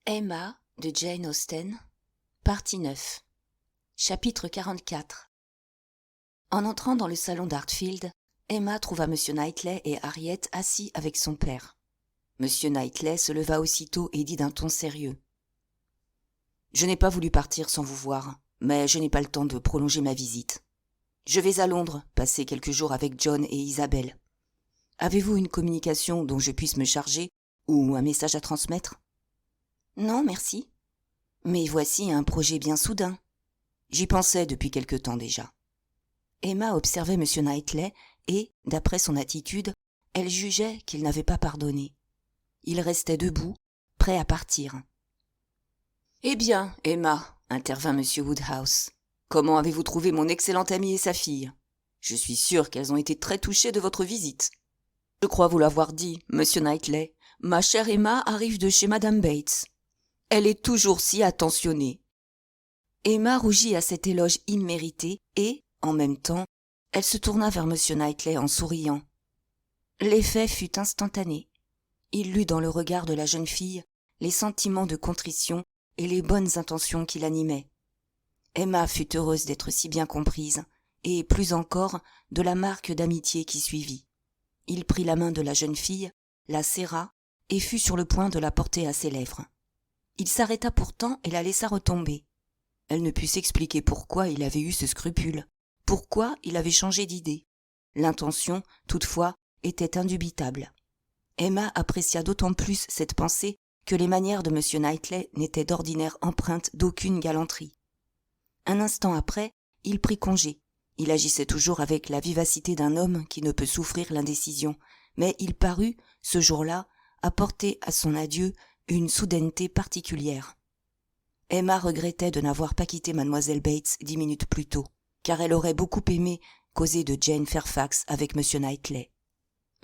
Emma de Jane Austen, partie 9, chapitre 44. En entrant dans le salon d'Hartfield, Emma trouva M. Knightley et Harriet assis avec son père. M. Knightley se leva aussitôt et dit d'un ton sérieux. « Je n'ai pas voulu partir sans vous voir, mais je n'ai pas le temps de prolonger ma visite. Je vais à Londres passer quelques jours avec John et Isabelle. Avez-vous une communication dont je puisse me charger ou un message à transmettre ?»« Non, merci. Mais voici un projet bien soudain. J'y pensais depuis quelque temps déjà. » Emma observait M. Knightley et, d'après son attitude, elle jugeait qu'il n'avait pas pardonné. Il restait debout, prêt à partir. « Eh bien, Emma, intervint M. Woodhouse, comment avez-vous trouvé mon excellente amie et sa fille ? Je suis sûr qu'elles ont été très touchées de votre visite. Je crois vous l'avoir dit, M. Knightley, ma chère Emma arrive de chez Madame Bates. Elle est toujours si attentionnée. » Emma rougit à cet éloge immérité et, en même temps, elle se tourna vers M. Knightley en souriant. L'effet fut instantané. Il lut dans le regard de la jeune fille les sentiments de contrition et les bonnes intentions qui l'animaient. Emma fut heureuse d'être si bien comprise, et plus encore de la marque d'amitié qui suivit. Il prit la main de la jeune fille, la serra et fut sur le point de la porter à ses lèvres. Il s'arrêta pourtant et la laissa retomber. Elle ne put s'expliquer pourquoi il avait eu ce scrupule, pourquoi il avait changé d'idée. L'intention, toutefois, était indubitable. Emma apprécia d'autant plus cette pensée que les manières de M. Knightley n'étaient d'ordinaire empreintes d'aucune galanterie. Un instant après, il prit congé. Il agissait toujours avec la vivacité d'un homme qui ne peut souffrir l'indécision, mais il parut, ce jour-là, apporter à son adieu une soudaineté particulière. Emma regrettait de n'avoir pas quitté Mlle Bates 10 minutes plus tôt, car elle aurait beaucoup aimé causer de Jane Fairfax avec M. Knightley.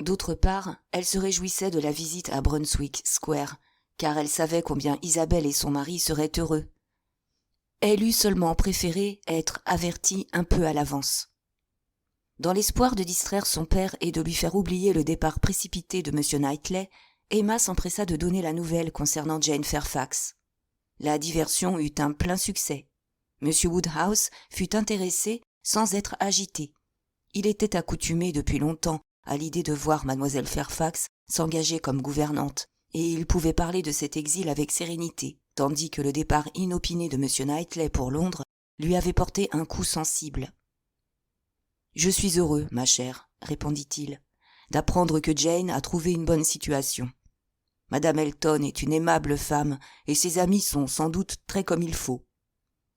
D'autre part, elle se réjouissait de la visite à Brunswick Square, car elle savait combien Isabelle et son mari seraient heureux. Elle eût seulement préféré être avertie un peu à l'avance. Dans l'espoir de distraire son père et de lui faire oublier le départ précipité de M. Knightley, Emma s'empressa de donner la nouvelle concernant Jane Fairfax. La diversion eut un plein succès. M. Woodhouse fut intéressé sans être agité. Il était accoutumé depuis longtemps à l'idée de voir Mlle Fairfax s'engager comme gouvernante, et il pouvait parler de cet exil avec sérénité, tandis que le départ inopiné de M. Knightley pour Londres lui avait porté un coup sensible. « Je suis heureux, ma chère, répondit-il, d'apprendre que Jane a trouvé une bonne situation. Madame Elton est une aimable femme et ses amis sont sans doute très comme il faut.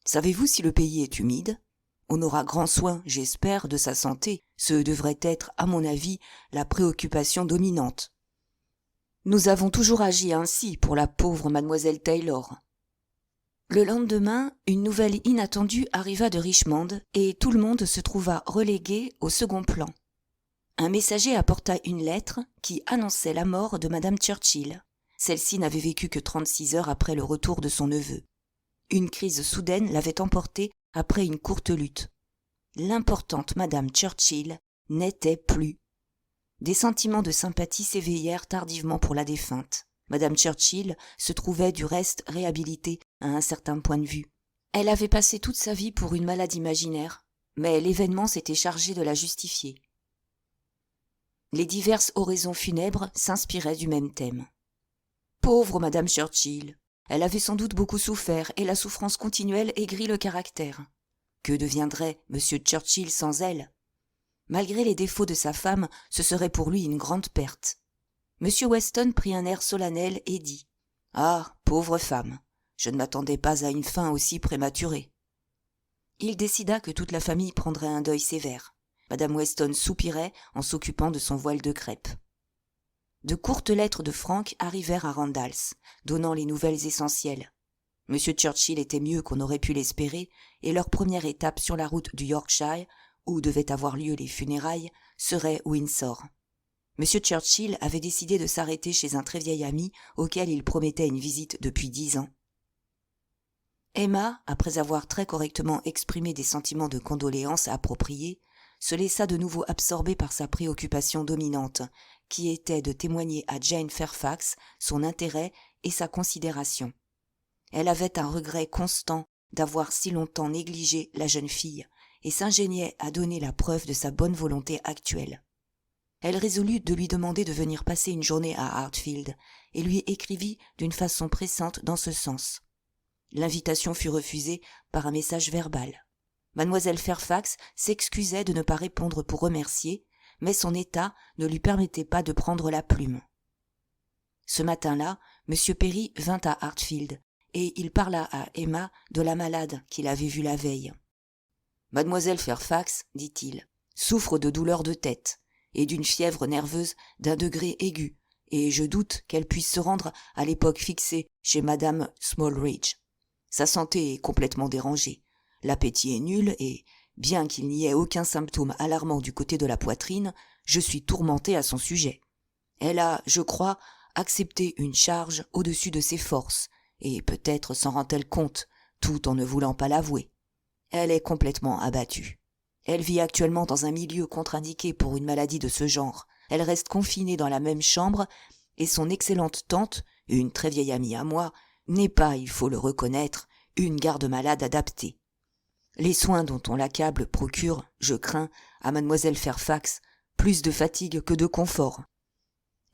Savez-vous si le pays est humide ? On aura grand soin, j'espère, de sa santé. Ce devrait être, à mon avis, la préoccupation dominante. Nous avons toujours agi ainsi pour la pauvre mademoiselle Taylor. » Le lendemain, une nouvelle inattendue arriva de Richmond et tout le monde se trouva relégué au second plan. Un messager apporta une lettre qui annonçait la mort de Madame Churchill. Celle-ci n'avait vécu que 36 heures après le retour de son neveu. Une crise soudaine l'avait emportée après une courte lutte. L'importante Madame Churchill n'était plus. Des sentiments de sympathie s'éveillèrent tardivement pour la défunte. Madame Churchill se trouvait du reste réhabilitée à un certain point de vue. Elle avait passé toute sa vie pour une malade imaginaire, mais l'événement s'était chargé de la justifier. Les diverses oraisons funèbres s'inspiraient du même thème. Pauvre Madame Churchill, elle avait sans doute beaucoup souffert et la souffrance continuelle aigrit le caractère. Que deviendrait M. Churchill sans elle ? Malgré les défauts de sa femme, ce serait pour lui une grande perte. M. Weston prit un air solennel et dit « Ah, pauvre femme, je ne m'attendais pas à une fin aussi prématurée. » Il décida que toute la famille prendrait un deuil sévère. Madame Weston soupirait en s'occupant de son voile de crêpe. De courtes lettres de Frank arrivèrent à Randalls, donnant les nouvelles essentielles. M. Churchill était mieux qu'on aurait pu l'espérer, et leur première étape sur la route du Yorkshire, où devaient avoir lieu les funérailles, serait Windsor. M. Churchill avait décidé de s'arrêter chez un très vieil ami auquel il promettait une visite depuis 10 ans. Emma, après avoir très correctement exprimé des sentiments de condoléances appropriés, se laissa de nouveau absorber par sa préoccupation dominante, qui était de témoigner à Jane Fairfax son intérêt et sa considération. Elle avait un regret constant d'avoir si longtemps négligé la jeune fille et s'ingéniait à donner la preuve de sa bonne volonté actuelle. Elle résolut de lui demander de venir passer une journée à Hartfield et lui écrivit d'une façon pressante dans ce sens. L'invitation fut refusée par un message verbal. Mademoiselle Fairfax s'excusait de ne pas répondre pour remercier, mais son état ne lui permettait pas de prendre la plume. Ce matin-là, M. Perry vint à Hartfield et il parla à Emma de la malade qu'il avait vue la veille. « Mademoiselle Fairfax, dit-il, souffre de douleurs de tête et d'une fièvre nerveuse d'un degré aigu, et je doute qu'elle puisse se rendre à l'époque fixée chez Madame Smallridge. Sa santé est complètement dérangée, l'appétit est nul et, bien qu'il n'y ait aucun symptôme alarmant du côté de la poitrine, je suis tourmenté à son sujet. Elle a, je crois, accepté une charge au-dessus de ses forces, et peut-être s'en rend-elle compte, tout en ne voulant pas l'avouer. Elle est complètement abattue. Elle vit actuellement dans un milieu contre-indiqué pour une maladie de ce genre. Elle reste confinée dans la même chambre, et son excellente tante, une très vieille amie à moi, n'est pas, il faut le reconnaître, une garde-malade adaptée. Les soins dont on l'accable procurent, je crains, à mademoiselle Fairfax, plus de fatigue que de confort. »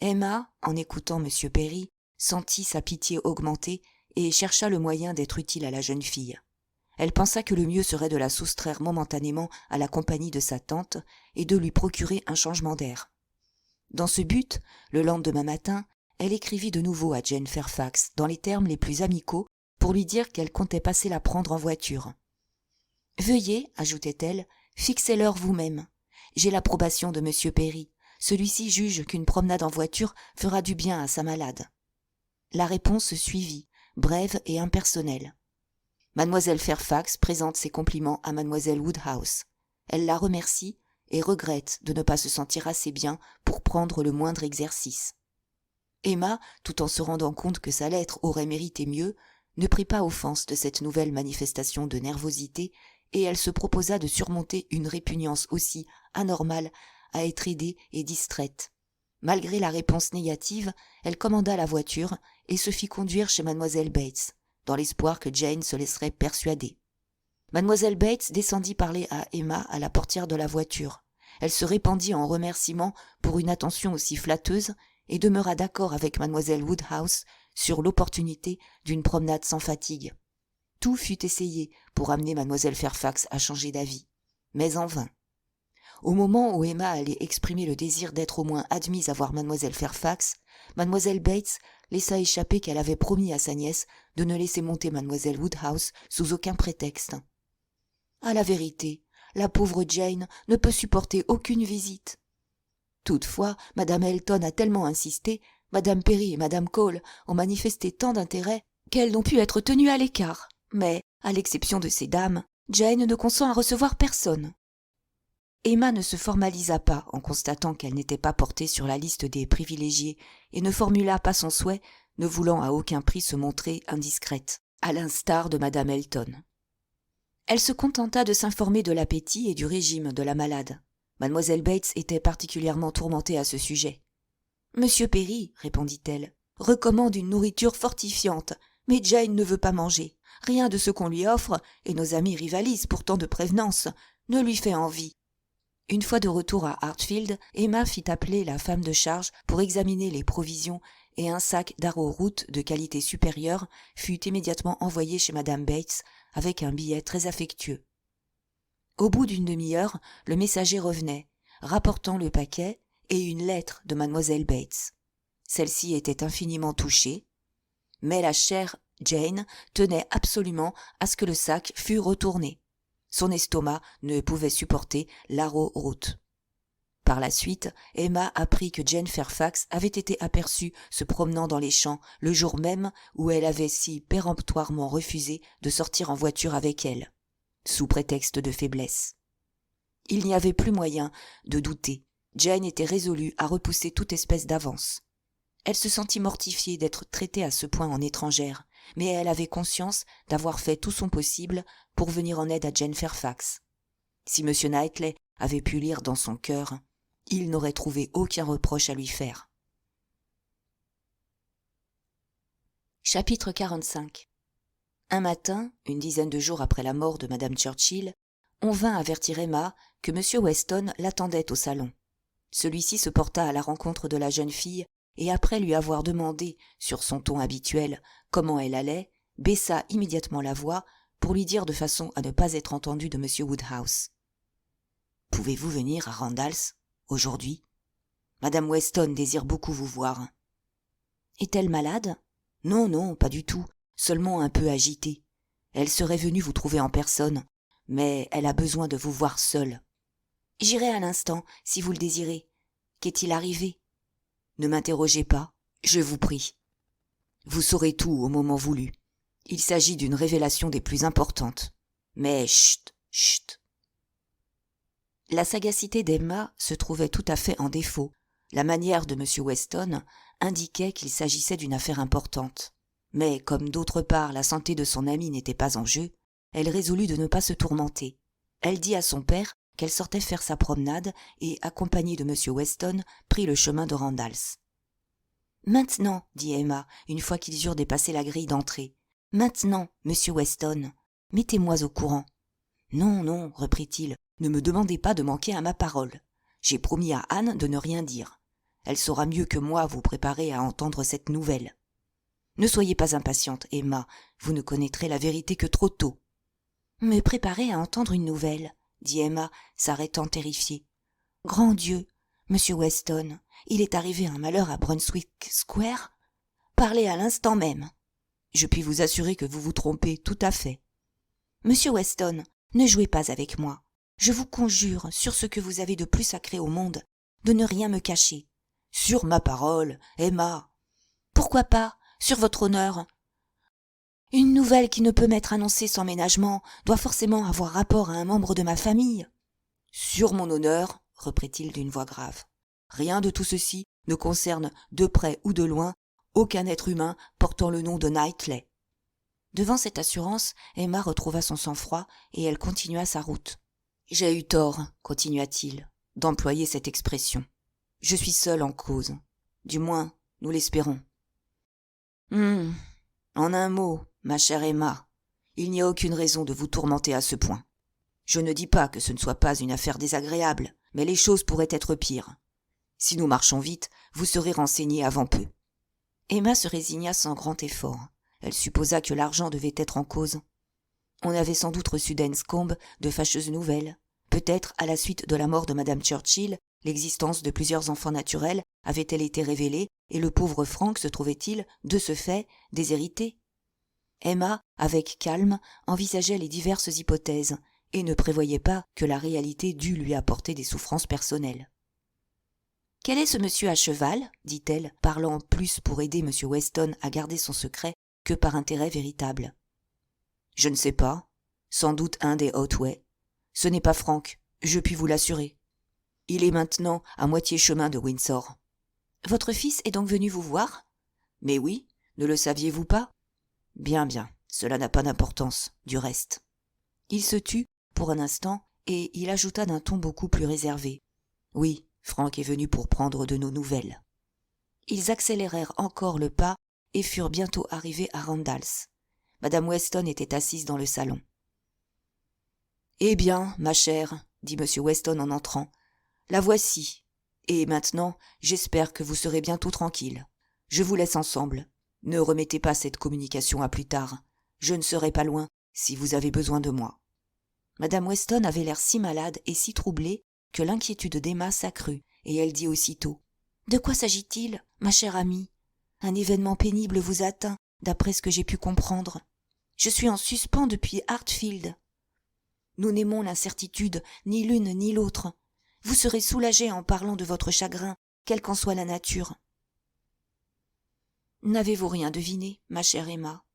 Emma, en écoutant M. Perry, sentit sa pitié augmenter et chercha le moyen d'être utile à la jeune fille. Elle pensa que le mieux serait de la soustraire momentanément à la compagnie de sa tante et de lui procurer un changement d'air. Dans ce but, le lendemain matin, elle écrivit de nouveau à Jane Fairfax dans les termes les plus amicaux pour lui dire qu'elle comptait passer la prendre en voiture. « Veuillez, ajoutait-elle, fixer l'heure vous-même. J'ai l'approbation de M. Perry. Celui-ci juge qu'une promenade en voiture fera du bien à sa malade. » La réponse suivit, brève et impersonnelle. Mademoiselle Fairfax présente ses compliments à mademoiselle Woodhouse. Elle la remercie et regrette de ne pas se sentir assez bien pour prendre le moindre exercice. Emma, tout en se rendant compte que sa lettre aurait mérité mieux, ne prit pas offense de cette nouvelle manifestation de nervosité et elle se proposa de surmonter une répugnance aussi anormale à être aidée et distraite. Malgré la réponse négative, elle commanda la voiture et se fit conduire chez mademoiselle Bates, dans l'espoir que Jane se laisserait persuader. Mademoiselle Bates descendit parler à Emma à la portière de la voiture. Elle se répandit en remerciements pour une attention aussi flatteuse et demeura d'accord avec mademoiselle Woodhouse sur l'opportunité d'une promenade sans fatigue. Tout fut essayé pour amener mademoiselle Fairfax à changer d'avis, mais en vain. Au moment où Emma allait exprimer le désir d'être au moins admise à voir mademoiselle Fairfax, mademoiselle Bates laissa échapper qu'elle avait promis à sa nièce de ne laisser monter mademoiselle Woodhouse sous aucun prétexte. À la vérité, la pauvre Jane ne peut supporter aucune visite. Toutefois, madame Elton a tellement insisté, madame Perry et madame Cole ont manifesté tant d'intérêt qu'elles n'ont pu être tenues à l'écart. Mais, à l'exception de ces dames, Jane ne consent à recevoir personne. Emma ne se formalisa pas en constatant qu'elle n'était pas portée sur la liste des privilégiés et ne formula pas son souhait, ne voulant à aucun prix se montrer indiscrète, à l'instar de madame Elton. Elle se contenta de s'informer de l'appétit et du régime de la malade. Mademoiselle Bates était particulièrement tourmentée à ce sujet. « Monsieur Perry, répondit-elle, recommande une nourriture fortifiante, mais Jane ne veut pas manger. Rien de ce qu'on lui offre, et nos amis rivalisent pourtant de prévenance, ne lui fait envie. » Une fois de retour à Hartfield, Emma fit appeler la femme de charge pour examiner les provisions et un sac d'arrowroot de qualité supérieure fut immédiatement envoyé chez madame Bates avec un billet très affectueux. Au bout d'une demi-heure, le messager revenait, rapportant le paquet et une lettre de mademoiselle Bates. Celle-ci était infiniment touchée, mais la chère Jane tenait absolument à ce que le sac fût retourné. Son estomac ne pouvait supporter l'arrowroot. Par la suite, Emma apprit que Jane Fairfax avait été aperçue se promenant dans les champs le jour même où elle avait si péremptoirement refusé de sortir en voiture avec elle, sous prétexte de faiblesse. Il n'y avait plus moyen de douter. Jane était résolue à repousser toute espèce d'avance. Elle se sentit mortifiée d'être traitée à ce point en étrangère, mais elle avait conscience d'avoir fait tout son possible pour venir en aide à Jane Fairfax. Si M. Knightley avait pu lire dans son cœur, il n'aurait trouvé aucun reproche à lui faire. Chapitre 45. Un matin, une dizaine de jours après la mort de madame Churchill, on vint avertir Emma que M. Weston l'attendait au salon. Celui-ci se porta à la rencontre de la jeune fille et après lui avoir demandé, sur son ton habituel, comment elle allait, baissa immédiatement la voix pour lui dire de façon à ne pas être entendue de M. Woodhouse. « Pouvez-vous venir à Randalls, aujourd'hui ? Madame Weston désire beaucoup vous voir. »« Est-elle malade ? » ?»« Non, non, pas du tout, seulement un peu agitée. Elle serait venue vous trouver en personne, mais elle a besoin de vous voir seule. »« J'irai à l'instant, si vous le désirez. Qu'est-il arrivé ? » ?»« Ne m'interrogez pas, je vous prie. Vous saurez tout au moment voulu. Il s'agit d'une révélation des plus importantes. Mais chut, chut. » La sagacité d'Emma se trouvait tout à fait en défaut. La manière de M. Weston indiquait qu'il s'agissait d'une affaire importante. Mais comme d'autre part la santé de son amie n'était pas en jeu, elle résolut de ne pas se tourmenter. Elle dit à son père qu'elle sortait faire sa promenade et, accompagnée de M. Weston, prit le chemin de Randalls. « Maintenant, dit Emma, une fois qu'ils eurent dépassé la grille d'entrée, « maintenant, monsieur Weston, mettez-moi au courant. »« Non, non, reprit-il, ne me demandez pas de manquer à ma parole. J'ai promis à Anne de ne rien dire. Elle saura mieux que moi vous préparer à entendre cette nouvelle. Ne soyez pas impatiente, Emma, vous ne connaîtrez la vérité que trop tôt. »« Me préparer à entendre une nouvelle, dit Emma, s'arrêtant terrifiée. Grand Dieu, monsieur Weston, il est arrivé un malheur à Brunswick Square ? Parlez à l'instant même. Je puis vous assurer que vous vous trompez tout à fait. Monsieur Weston, ne jouez pas avec moi. Je vous conjure, sur ce que vous avez de plus sacré au monde, de ne rien me cacher. Sur ma parole, Emma. Pourquoi pas, sur votre honneur. Une nouvelle qui ne peut m'être annoncée sans ménagement doit forcément avoir rapport à un membre de ma famille. Sur mon honneur, reprit-il d'une voix grave. Rien de tout ceci ne concerne, de près ou de loin, aucun être humain portant le nom de Knightley. Devant cette assurance, Emma retrouva son sang-froid et elle continua sa route. « J'ai eu tort, continua-t-il, d'employer cette expression. Je suis seul en cause. Du moins, nous l'espérons. En un mot, ma chère Emma, il n'y a aucune raison de vous tourmenter à ce point. Je ne dis pas que ce ne soit pas une affaire désagréable, mais les choses pourraient être pires. Si nous marchons vite, vous serez renseignée avant peu. » Emma se résigna sans grand effort. Elle supposa que l'argent devait être en cause. On avait sans doute reçu d'Enscombe de fâcheuses nouvelles. Peut-être, à la suite de la mort de madame Churchill, l'existence de plusieurs enfants naturels avait-elle été révélée et le pauvre Frank se trouvait-il, de ce fait, déshérité. Emma, avec calme, envisageait les diverses hypothèses et ne prévoyait pas que la réalité dût lui apporter des souffrances personnelles. « Quel est ce monsieur à cheval ?» dit-elle, parlant plus pour aider M. Weston à garder son secret que par intérêt véritable. « Je ne sais pas. Sans doute un des Otway. Ce n'est pas Frank, je puis vous l'assurer. Il est maintenant à moitié chemin de Windsor. »« Votre fils est donc venu vous voir ?»« Mais oui, ne le saviez-vous pas ?»« Bien, bien, cela n'a pas d'importance, du reste. » Il se tut pour un instant et il ajouta d'un ton beaucoup plus réservé. « Oui, Frank est venu pour prendre de nos nouvelles. » Ils accélérèrent encore le pas et furent bientôt arrivés à Randalls. Madame Weston était assise dans le salon. « Eh bien, ma chère, dit M. Weston en entrant, la voici. Et maintenant, j'espère que vous serez bientôt tranquille. Je vous laisse ensemble. Ne remettez pas cette communication à plus tard. Je ne serai pas loin si vous avez besoin de moi. » Madame Weston avait l'air si malade et si troublée que l'inquiétude d'Emma s'accrut, et elle dit aussitôt « De quoi s'agit-il, ma chère amie ? Un événement pénible vous atteint, d'après ce que j'ai pu comprendre. Je suis en suspens depuis Hartfield. Nous n'aimons l'incertitude, ni l'une ni l'autre. Vous serez soulagée en parlant de votre chagrin, quelle qu'en soit la nature. » « N'avez-vous rien deviné, ma chère Emma ?»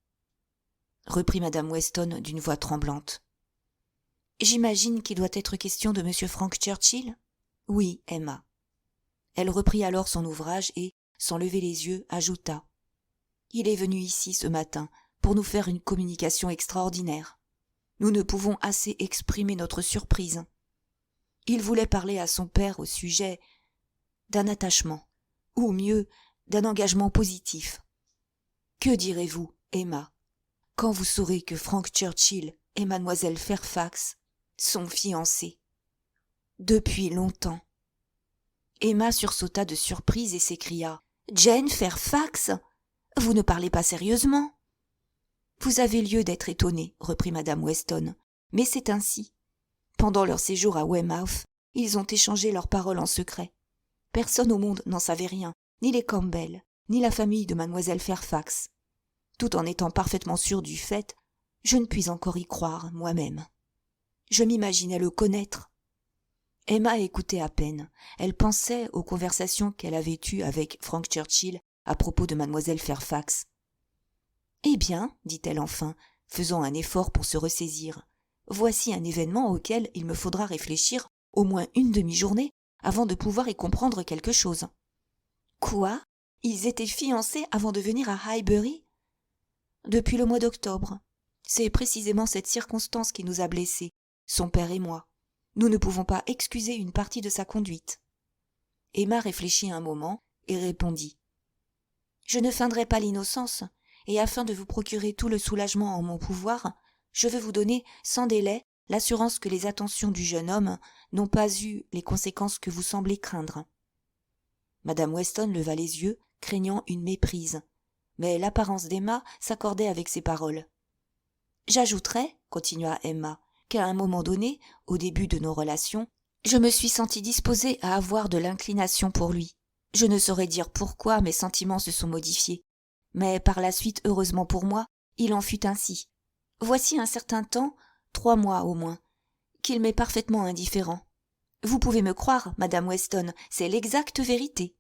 reprit madame Weston d'une voix tremblante. « J'imagine qu'il doit être question de monsieur Frank Churchill ? » ?»« Oui, Emma. » Elle reprit alors son ouvrage et, sans lever les yeux, ajouta « Il est venu ici ce matin pour nous faire une communication extraordinaire. Nous ne pouvons assez exprimer notre surprise. Il voulait parler à son père au sujet d'un attachement, ou mieux, d'un engagement positif. Que direz-vous, Emma ? quand vous saurez que Frank Churchill et mademoiselle Fairfax sont fiancés. Depuis longtemps. » Emma sursauta de surprise et s'écria « Jane Fairfax ? Vous ne parlez pas sérieusement ?» « Vous avez lieu d'être étonnée, » reprit madame Weston, « mais c'est ainsi. Pendant leur séjour à Weymouth, ils ont échangé leurs paroles en secret. Personne au monde n'en savait rien, ni les Campbell, ni la famille de mademoiselle Fairfax. Tout en étant parfaitement sûre du fait, je ne puis encore y croire moi-même. Je m'imaginais le connaître. » Emma écoutait à peine. Elle pensait aux conversations qu'elle avait eues avec Frank Churchill à propos de mademoiselle Fairfax. « Eh bien, dit-elle enfin, faisant un effort pour se ressaisir, voici un événement auquel il me faudra réfléchir au moins une demi-journée avant de pouvoir y comprendre quelque chose. »« Quoi ? Ils étaient fiancés avant de venir à Highbury ? » ?»« Depuis le mois d'octobre. C'est précisément cette circonstance qui nous a blessés, son père et moi. Nous ne pouvons pas excuser une partie de sa conduite. » Emma réfléchit un moment et répondit. « Je ne feindrai pas l'innocence, et afin de vous procurer tout le soulagement en mon pouvoir, je veux vous donner, sans délai, l'assurance que les attentions du jeune homme n'ont pas eu les conséquences que vous semblez craindre. » Madame Weston leva les yeux, craignant une méprise, mais l'apparence d'Emma s'accordait avec ses paroles. « J'ajouterai, continua Emma, qu'à un moment donné, au début de nos relations, je me suis sentie disposée à avoir de l'inclination pour lui. Je ne saurais dire pourquoi mes sentiments se sont modifiés, mais par la suite, heureusement pour moi, il en fut ainsi. Voici un certain temps, 3 mois au moins, qu'il m'est parfaitement indifférent. Vous pouvez me croire, madame Weston, c'est l'exacte vérité. »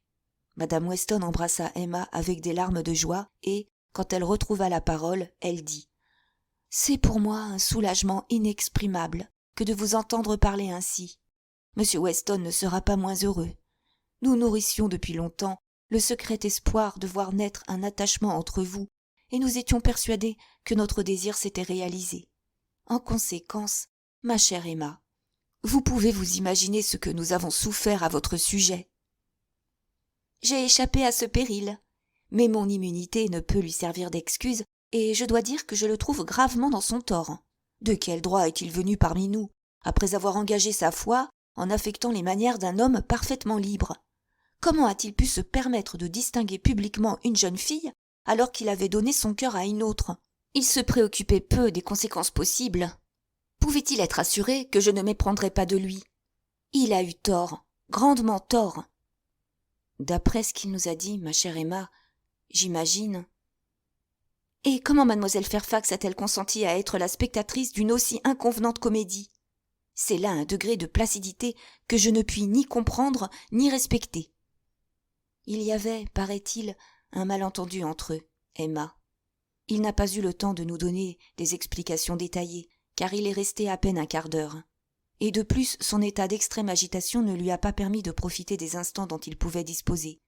Madame Weston embrassa Emma avec des larmes de joie et, quand elle retrouva la parole, elle dit « C'est pour moi un soulagement inexprimable que de vous entendre parler ainsi. Monsieur Weston ne sera pas moins heureux. Nous nourrissions depuis longtemps le secret espoir de voir naître un attachement entre vous, et nous étions persuadés que notre désir s'était réalisé. En conséquence, ma chère Emma, vous pouvez vous imaginer ce que nous avons souffert à votre sujet. J'ai échappé à ce péril, mais mon immunité ne peut lui servir d'excuse, et je dois dire que je le trouve gravement dans son tort. De quel droit est-il venu parmi nous, après avoir engagé sa foi en affectant les manières d'un homme parfaitement libre? Comment a-t-il pu se permettre de distinguer publiquement une jeune fille alors qu'il avait donné son cœur à une autre? Il se préoccupait peu des conséquences possibles. Pouvait-il être assuré que je ne m'éprendrais pas de lui? Il a eu tort, grandement tort. D'après ce qu'il nous a dit, ma chère Emma, j'imagine. Et comment mademoiselle Fairfax a-t-elle consenti à être la spectatrice d'une aussi inconvenante comédie? C'est là un degré de placidité que je ne puis ni comprendre ni respecter. Il y avait, paraît-il, un malentendu entre eux, Emma. Il n'a pas eu le temps de nous donner des explications détaillées, car il est resté à peine un quart d'heure. Et de plus, son état d'extrême agitation ne lui a pas permis de profiter des instants dont il pouvait disposer.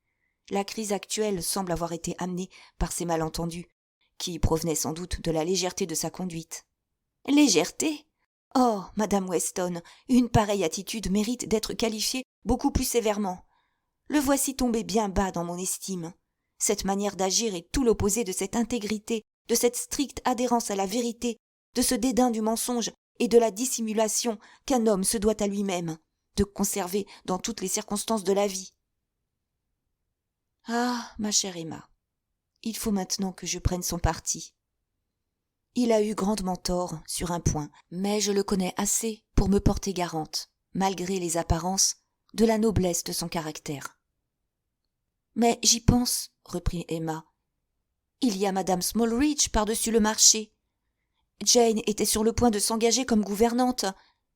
La crise actuelle semble avoir été amenée par ces malentendus, qui provenaient sans doute de la légèreté de sa conduite. « Légèreté ? Oh, madame Weston, une pareille attitude mérite d'être qualifiée beaucoup plus sévèrement. Le voici tombé bien bas dans mon estime. Cette manière d'agir est tout l'opposé de cette intégrité, de cette stricte adhérence à la vérité, de ce dédain du mensonge et de la dissimulation qu'un homme se doit à lui-même de conserver dans toutes les circonstances de la vie. Ah, ma chère Emma, il faut maintenant que je prenne son parti. Il a eu grandement tort sur un point, mais je le connais assez pour me porter garante, malgré les apparences, de la noblesse de son caractère. Mais j'y pense, reprit Emma. Il y a madame Smallridge par-dessus le marché. Jane était sur le point de s'engager comme gouvernante.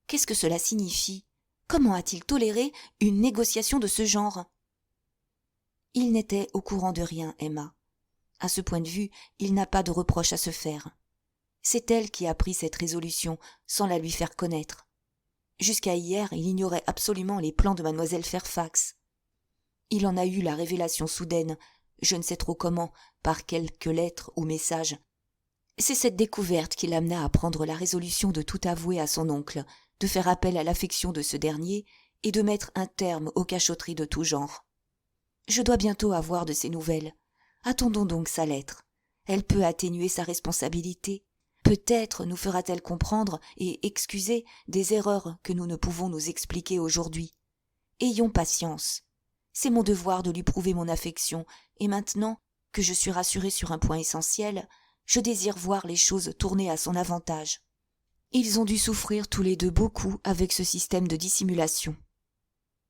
Qu'est-ce que cela signifie? Comment a-t-il toléré une négociation de ce genre? Il n'était au courant de rien, Emma. À ce point de vue, il n'a pas de reproche à se faire. C'est elle qui a pris cette résolution sans la lui faire connaître. Jusqu'à hier, il ignorait absolument les plans de mademoiselle Fairfax. Il en a eu la révélation soudaine, je ne sais trop comment, par quelque lettre ou message. C'est cette découverte qui l'amena à prendre la résolution de tout avouer à son oncle, de faire appel à l'affection de ce dernier et de mettre un terme aux cachotteries de tout genre. Je dois bientôt avoir de ses nouvelles. Attendons donc sa lettre. Elle peut atténuer sa responsabilité. Peut-être nous fera-t-elle comprendre et excuser des erreurs que nous ne pouvons nous expliquer aujourd'hui. Ayons patience. C'est mon devoir de lui prouver mon affection, et maintenant que je suis rassurée sur un point essentiel, je désire voir les choses tourner à son avantage. Ils ont dû souffrir tous les deux beaucoup avec ce système de dissimulation.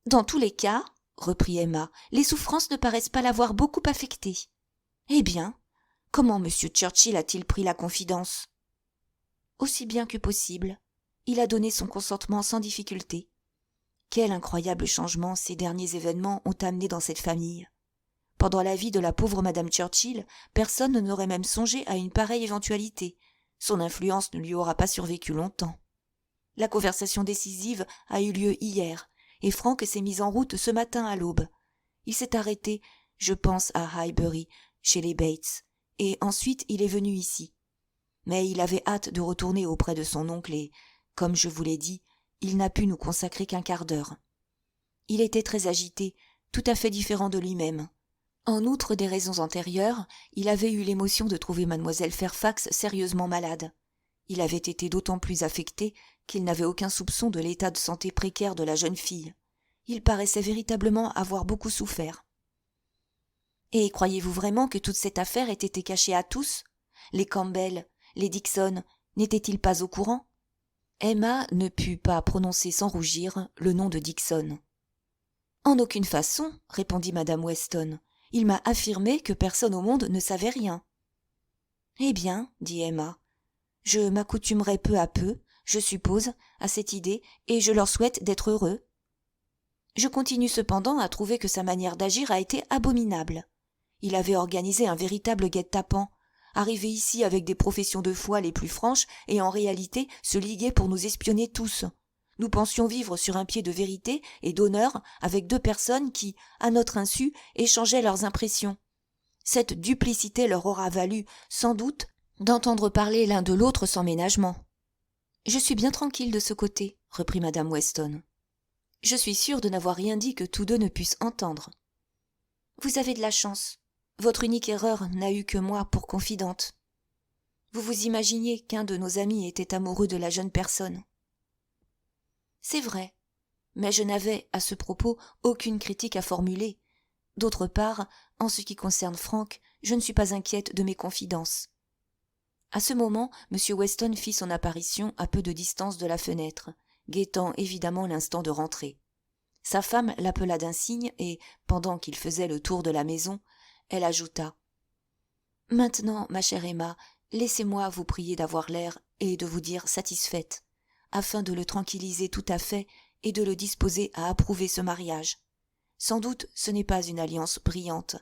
Dans tous les cas, reprit Emma, les souffrances ne paraissent pas l'avoir beaucoup affecté. Eh bien, comment M. Churchill a-t-il pris la confidence? Aussi bien que possible. Il a donné son consentement sans difficulté. Quel incroyable changement ces derniers événements ont amené dans cette famille. Pendant la vie de la pauvre madame Churchill, personne n'aurait même songé à une pareille éventualité. Son influence ne lui aura pas survécu longtemps. La conversation décisive a eu lieu hier, et Frank s'est mis en route ce matin à l'aube. Il s'est arrêté, je pense, à Highbury, chez les Bates, et ensuite il est venu ici. Mais il avait hâte de retourner auprès de son oncle et, comme je vous l'ai dit, il n'a pu nous consacrer qu'un quart d'heure. Il était très agité, tout à fait différent de lui-même. En outre des raisons antérieures, il avait eu l'émotion de trouver mademoiselle Fairfax sérieusement malade. Il avait été d'autant plus affecté qu'il n'avait aucun soupçon de l'état de santé précaire de la jeune fille. Il paraissait véritablement avoir beaucoup souffert. Et croyez-vous vraiment que toute cette affaire ait été cachée à tous? Les Campbell, les Dixon, n'étaient-ils pas au courant? Emma ne put pas prononcer sans rougir le nom de Dixon. « En aucune façon, répondit madame Weston. Il m'a affirmé que personne au monde ne savait rien. »« Eh bien, dit Emma, je m'accoutumerai peu à peu, je suppose, à cette idée, et je leur souhaite d'être heureux. Je continue cependant à trouver que sa manière d'agir a été abominable. Il avait organisé un véritable guet-apens, arrivé ici avec des professions de foi les plus franches et en réalité se liguer pour nous espionner tous. Nous pensions vivre sur un pied de vérité et d'honneur avec deux personnes qui, à notre insu, échangeaient leurs impressions. Cette duplicité leur aura valu, sans doute, d'entendre parler l'un de l'autre sans ménagement. « Je suis bien tranquille de ce côté, » reprit madame Weston. « Je suis sûre de n'avoir rien dit que tous deux ne puissent entendre. »« Vous avez de la chance. Votre unique erreur n'a eu que moi pour confidente. Vous vous imaginiez qu'un de nos amis était amoureux de la jeune personne. C'est vrai, mais je n'avais, à ce propos, aucune critique à formuler. D'autre part, en ce qui concerne Frank, je ne suis pas inquiète de mes confidences. » À ce moment, M. Weston fit son apparition à peu de distance de la fenêtre, guettant évidemment l'instant de rentrer. Sa femme l'appela d'un signe et, pendant qu'il faisait le tour de la maison, elle ajouta « Maintenant, ma chère Emma, laissez-moi vous prier d'avoir l'air et de vous dire satisfaite, afin de le tranquilliser tout à fait et de le disposer à approuver ce mariage. Sans doute ce n'est pas une alliance brillante,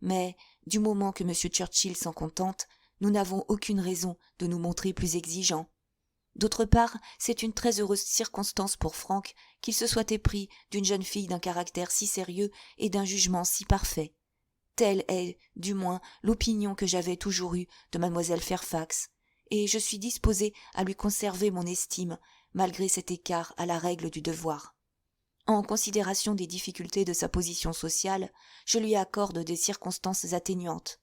mais, du moment que M. Churchill s'en contente, nous n'avons aucune raison de nous montrer plus exigeants. D'autre part, c'est une très heureuse circonstance pour Frank qu'il se soit épris d'une jeune fille d'un caractère si sérieux et d'un jugement si parfait. Telle est, du moins, l'opinion que j'avais toujours eue de mademoiselle Fairfax, et je suis disposée à lui conserver mon estime, malgré cet écart à la règle du devoir. En considération des difficultés de sa position sociale, je lui accorde des circonstances atténuantes.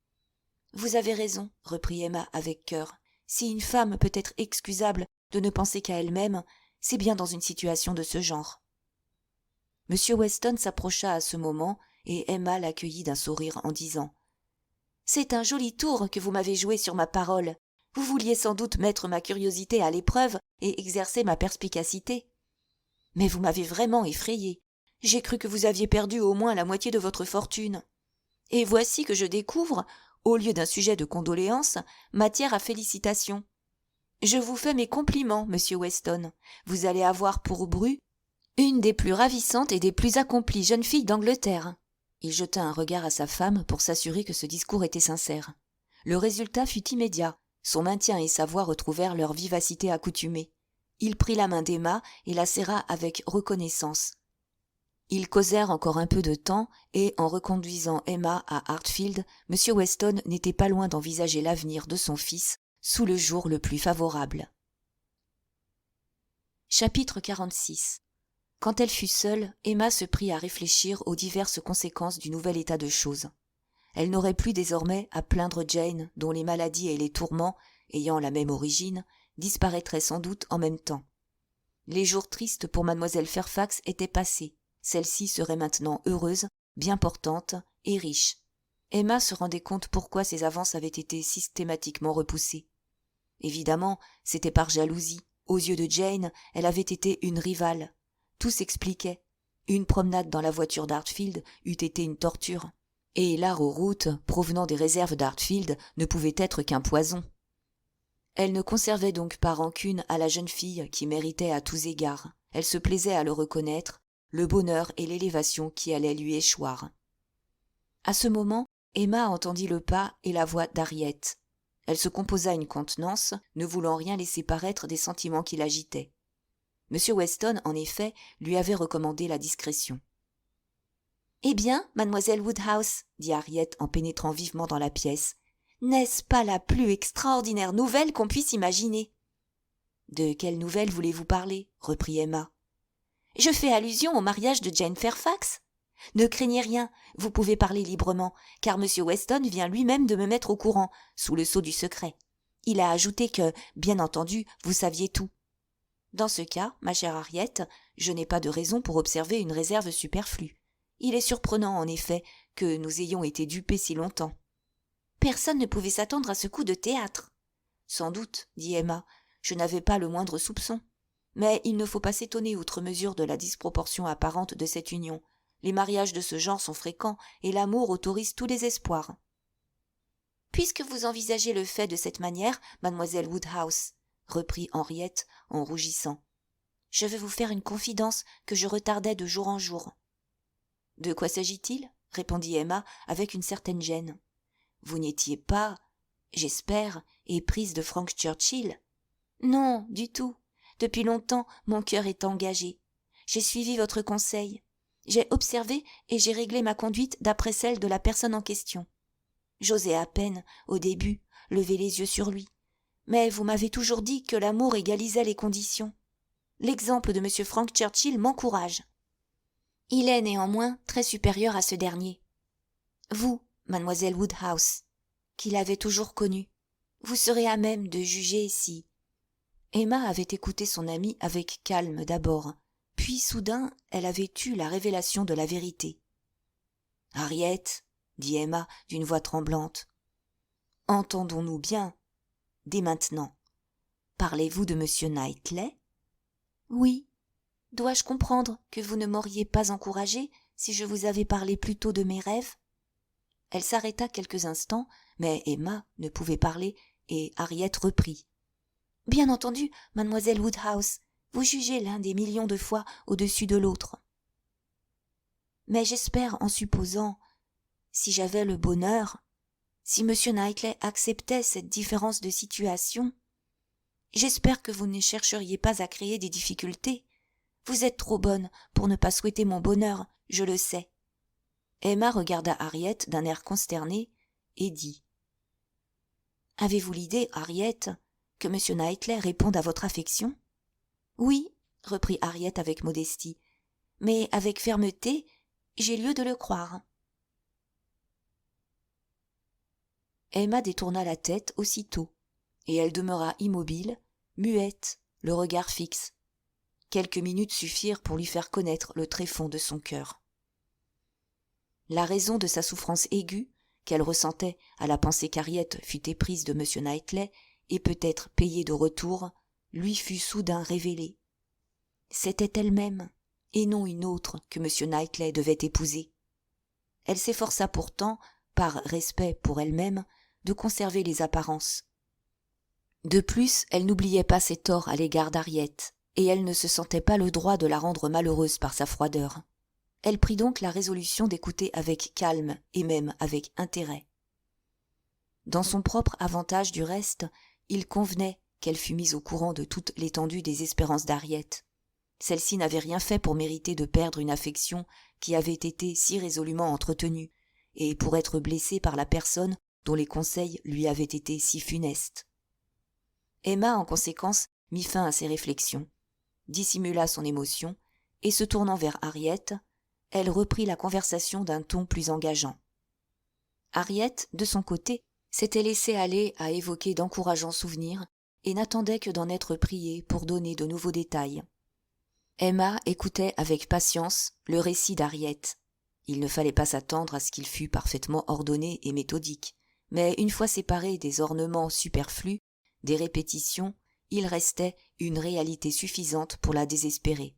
« Vous avez raison, » reprit Emma avec cœur. « Si une femme peut être excusable de ne penser qu'à elle-même, c'est bien dans une situation de ce genre. » M. Weston s'approcha à ce moment, et Emma l'accueillit d'un sourire en disant « C'est un joli tour que vous m'avez joué sur ma parole. Vous vouliez sans doute mettre ma curiosité à l'épreuve et exercer ma perspicacité. Mais vous m'avez vraiment effrayée. J'ai cru que vous aviez perdu au moins la moitié de votre fortune. Et voici que je découvre, au lieu d'un sujet de condoléances, matière à félicitations. Je vous fais mes compliments, monsieur Weston. Vous allez avoir pour bru une des plus ravissantes et des plus accomplies jeunes filles d'Angleterre. » Il jeta un regard à sa femme pour s'assurer que ce discours était sincère. Le résultat fut immédiat. Son maintien et sa voix retrouvèrent leur vivacité accoutumée. Il prit la main d'Emma et la serra avec reconnaissance. Ils causèrent encore un peu de temps et, en reconduisant Emma à Hartfield, M. Weston n'était pas loin d'envisager l'avenir de son fils sous le jour le plus favorable. Chapitre 46. Quand elle fut seule, Emma se prit à réfléchir aux diverses conséquences du nouvel état de choses. Elle n'aurait plus désormais à plaindre Jane, dont les maladies et les tourments, ayant la même origine, disparaîtraient sans doute en même temps. Les jours tristes pour mademoiselle Fairfax étaient passés. Celle-ci serait maintenant heureuse, bien portante et riche. Emma se rendait compte pourquoi ses avances avaient été systématiquement repoussées. Évidemment, c'était par jalousie. Aux yeux de Jane, elle avait été une rivale. Tout s'expliquait. Une promenade dans la voiture d'Hartfield eût été une torture. Et l'art aux routes, provenant des réserves d'Hartfield, ne pouvait être qu'un poison. Elle ne conservait donc pas rancune à la jeune fille qui méritait à tous égards. Elle se plaisait à le reconnaître, le bonheur et l'élévation qui allaient lui échoir. À ce moment, Emma entendit le pas et la voix d'Harriet. Elle se composa une contenance, ne voulant rien laisser paraître des sentiments qui l'agitaient. M. Weston, en effet, lui avait recommandé la discrétion. « Eh bien, mademoiselle Woodhouse, dit Harriet en pénétrant vivement dans la pièce, n'est-ce pas la plus extraordinaire nouvelle qu'on puisse imaginer ?»« De quelle nouvelle voulez-vous parler ?» reprit Emma. « Je fais allusion au mariage de Jane Fairfax. Ne craignez rien, vous pouvez parler librement, car M. Weston vient lui-même de me mettre au courant, sous le sceau du secret. Il a ajouté que, bien entendu, vous saviez tout. Dans ce cas, ma chère Harriet, je n'ai pas de raison pour observer une réserve superflue. Il est surprenant, en effet, que nous ayons été dupés si longtemps. » « Personne ne pouvait s'attendre à ce coup de théâtre. »« Sans doute, dit Emma, je n'avais pas le moindre soupçon. Mais il ne faut pas s'étonner outre mesure de la disproportion apparente de cette union. Les mariages de ce genre sont fréquents et l'amour autorise tous les espoirs. »« Puisque vous envisagez le fait de cette manière, mademoiselle Woodhouse, reprit Henriette en rougissant, je vais vous faire une confidence que je retardais de jour en jour. »« De quoi s'agit-il » répondit Emma avec une certaine gêne. « Vous n'étiez pas, j'espère, éprise de Frank Churchill ?»« Non, du tout. Depuis longtemps, mon cœur est engagé. J'ai suivi votre conseil. J'ai observé et j'ai réglé ma conduite d'après celle de la personne en question. J'osais à peine, au début, lever les yeux sur lui. Mais vous m'avez toujours dit que l'amour égalisait les conditions. L'exemple de M. Frank Churchill m'encourage. Il est néanmoins très supérieur à ce dernier. Vous, mademoiselle Woodhouse, qui l'avez toujours connu, vous serez à même de juger si... » Emma avait écouté son amie avec calme d'abord, puis soudain elle avait eu la révélation de la vérité. « Harriet, » dit Emma d'une voix tremblante, « entendons-nous bien, dès maintenant. Parlez-vous de M. Knightley ?»« Oui. Dois-je comprendre que vous ne m'auriez pas encouragée si je vous avais parlé plus tôt de mes rêves ?» Elle s'arrêta quelques instants, mais Emma ne pouvait parler et Harriet reprit. « Bien entendu, mademoiselle Woodhouse, vous jugez l'un des millions de fois au-dessus de l'autre. Mais j'espère en supposant, si j'avais le bonheur, si M. Knightley acceptait cette différence de situation, j'espère que vous ne chercheriez pas à créer des difficultés. Vous êtes trop bonne pour ne pas souhaiter mon bonheur, je le sais. » Emma regarda Harriet d'un air consterné et dit « Avez-vous l'idée, Harriet, que M. Knightley réponde à votre affection ?»« Oui, » reprit Harriet avec modestie, « mais avec fermeté, j'ai lieu de le croire. » Emma détourna la tête aussitôt, et elle demeura immobile, muette, le regard fixe. Quelques minutes suffirent pour lui faire connaître le tréfonds de son cœur. La raison de sa souffrance aiguë, qu'elle ressentait à la pensée qu'Harriet fût éprise de M. Knightley et peut-être payée de retour, lui fut soudain révélée. C'était elle-même, et non une autre, que M. Knightley devait épouser. Elle s'efforça pourtant, par respect pour elle-même, de conserver les apparences. De plus, elle n'oubliait pas ses torts à l'égard d'Harriet, et elle ne se sentait pas le droit de la rendre malheureuse par sa froideur. Elle prit donc la résolution d'écouter avec calme et même avec intérêt. Dans son propre avantage du reste, il convenait qu'elle fût mise au courant de toute l'étendue des espérances d'Harriet. Celle-ci n'avait rien fait pour mériter de perdre une affection qui avait été si résolument entretenue, et pour être blessée par la personne dont les conseils lui avaient été si funestes. Emma, en conséquence, mit fin à ses réflexions, dissimula son émotion, et se tournant vers Harriet, elle reprit la conversation d'un ton plus engageant. Harriet, de son côté, s'était laissée aller à évoquer d'encourageants souvenirs et n'attendait que d'en être priée pour donner de nouveaux détails. Emma écoutait avec patience le récit d'Harriet. Il ne fallait pas s'attendre à ce qu'il fût parfaitement ordonné et méthodique, mais une fois séparé des ornements superflus, des répétitions, il restait une réalité suffisante pour la désespérer.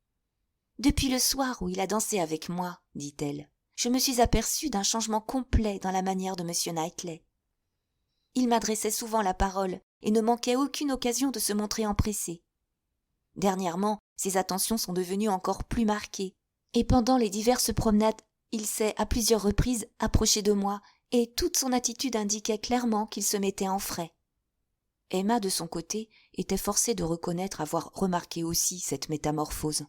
« Depuis le soir où il a dansé avec moi, dit-elle, je me suis aperçue d'un changement complet dans la manière de M. Knightley. Il m'adressait souvent la parole et ne manquait aucune occasion de se montrer empressé. Dernièrement, ses attentions sont devenues encore plus marquées, et pendant les diverses promenades, il s'est à plusieurs reprises approché de moi, et toute son attitude indiquait clairement qu'il se mettait en frais. » Emma, de son côté, était forcée de reconnaître avoir remarqué aussi cette métamorphose.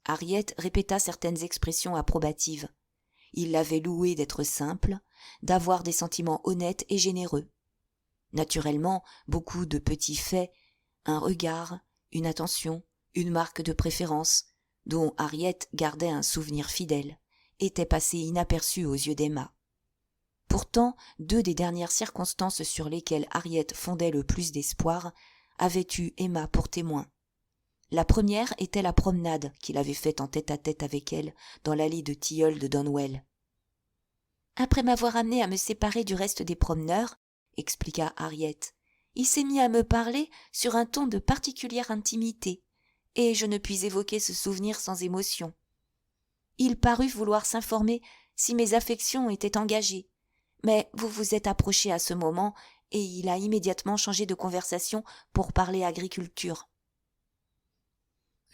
Harriet répéta certaines expressions approbatives. Il l'avait loué d'être simple, d'avoir des sentiments honnêtes et généreux. Naturellement, beaucoup de petits faits, un regard, une attention, une marque de préférence, dont Harriet gardait un souvenir fidèle, étaient passés inaperçus aux yeux d'Emma. Pourtant, 2 des dernières circonstances sur lesquelles Harriet fondait le plus d'espoir avaient eu Emma pour témoin. La première était la promenade qu'il avait faite en tête-à-tête avec elle dans l'allée de tilleuls de Donwell. « Après m'avoir amenée à me séparer du reste des promeneurs, expliqua Harriet, il s'est mis à me parler sur un ton de particulière intimité, et je ne puis évoquer ce souvenir sans émotion. Il parut vouloir s'informer si mes affections étaient engagées, mais vous vous êtes approché à ce moment, et il a immédiatement changé de conversation pour parler agriculture. »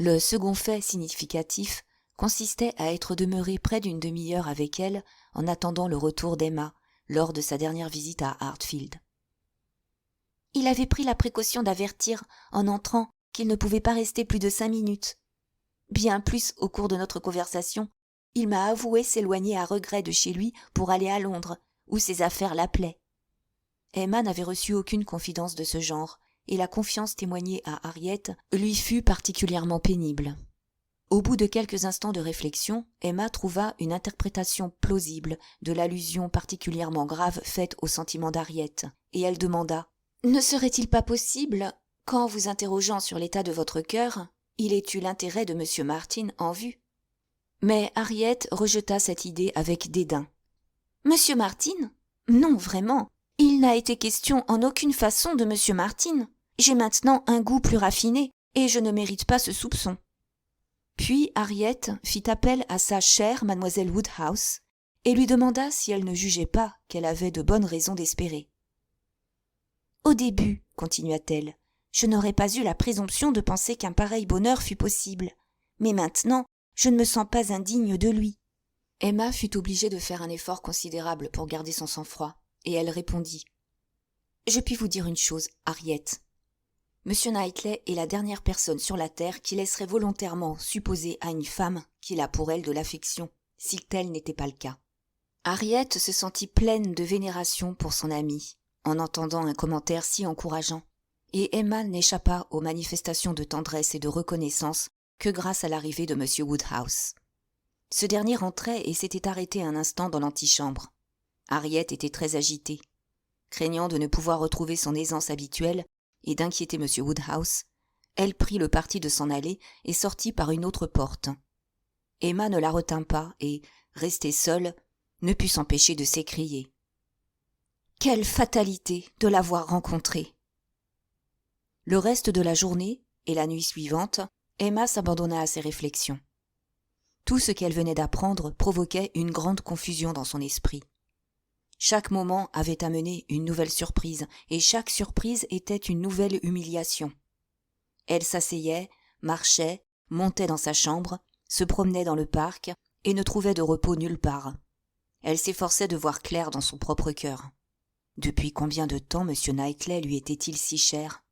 Le second fait significatif consistait à être demeuré près d'une demi-heure avec elle en attendant le retour d'Emma lors de sa dernière visite à Hartfield. Il avait pris la précaution d'avertir, en entrant, qu'il ne pouvait pas rester plus de 5 minutes. Bien plus, au cours de notre conversation, il m'a avoué s'éloigner à regret de chez lui pour aller à Londres, où ses affaires l'appelaient. Emma n'avait reçu aucune confidence de ce genre, et la confiance témoignée à Harriet lui fut particulièrement pénible. Au bout de quelques instants de réflexion, Emma trouva une interprétation plausible de l'allusion particulièrement grave faite aux sentiments d'Harriet, et elle demanda « Ne serait-il pas possible, qu'en vous interrogeant sur l'état de votre cœur, il ait eu l'intérêt de M. Martin en vue ?» Mais Harriet rejeta cette idée avec dédain. « M. Martin ? Non, vraiment, il n'a été question en aucune façon de M. Martin. J'ai maintenant un goût plus raffiné, et je ne mérite pas ce soupçon. » Puis Harriet fit appel à sa chère mademoiselle Woodhouse et lui demanda si elle ne jugeait pas qu'elle avait de bonnes raisons d'espérer. « Au début, continua-t-elle, je n'aurais pas eu la présomption de penser qu'un pareil bonheur fût possible, mais maintenant je ne me sens pas indigne de lui. » Emma fut obligée de faire un effort considérable pour garder son sang-froid, et elle répondit « Je puis vous dire une chose, Harriet. M. Knightley est la dernière personne sur la terre qui laisserait volontairement supposer à une femme qu'il a pour elle de l'affection, si tel n'était pas le cas. » Harriet se sentit pleine de vénération pour son amie, en entendant un commentaire si encourageant, et Emma n'échappa aux manifestations de tendresse et de reconnaissance que grâce à l'arrivée de M. Woodhouse. Ce dernier rentrait et s'était arrêté un instant dans l'antichambre. Harriet était très agitée. Craignant de ne pouvoir retrouver son aisance habituelle et d'inquiéter M. Woodhouse, elle prit le parti de s'en aller et sortit par une autre porte. Emma ne la retint pas et, restée seule, ne put s'empêcher de s'écrier « Quelle fatalité de l'avoir rencontré !» Le reste de la journée et la nuit suivante, Emma s'abandonna à ses réflexions. Tout ce qu'elle venait d'apprendre provoquait une grande confusion dans son esprit. Chaque moment avait amené une nouvelle surprise, et chaque surprise était une nouvelle humiliation. Elle s'asseyait, marchait, montait dans sa chambre, se promenait dans le parc, et ne trouvait de repos nulle part. Elle s'efforçait de voir clair dans son propre cœur. Depuis combien de temps M. Knightley lui était-il si cher ?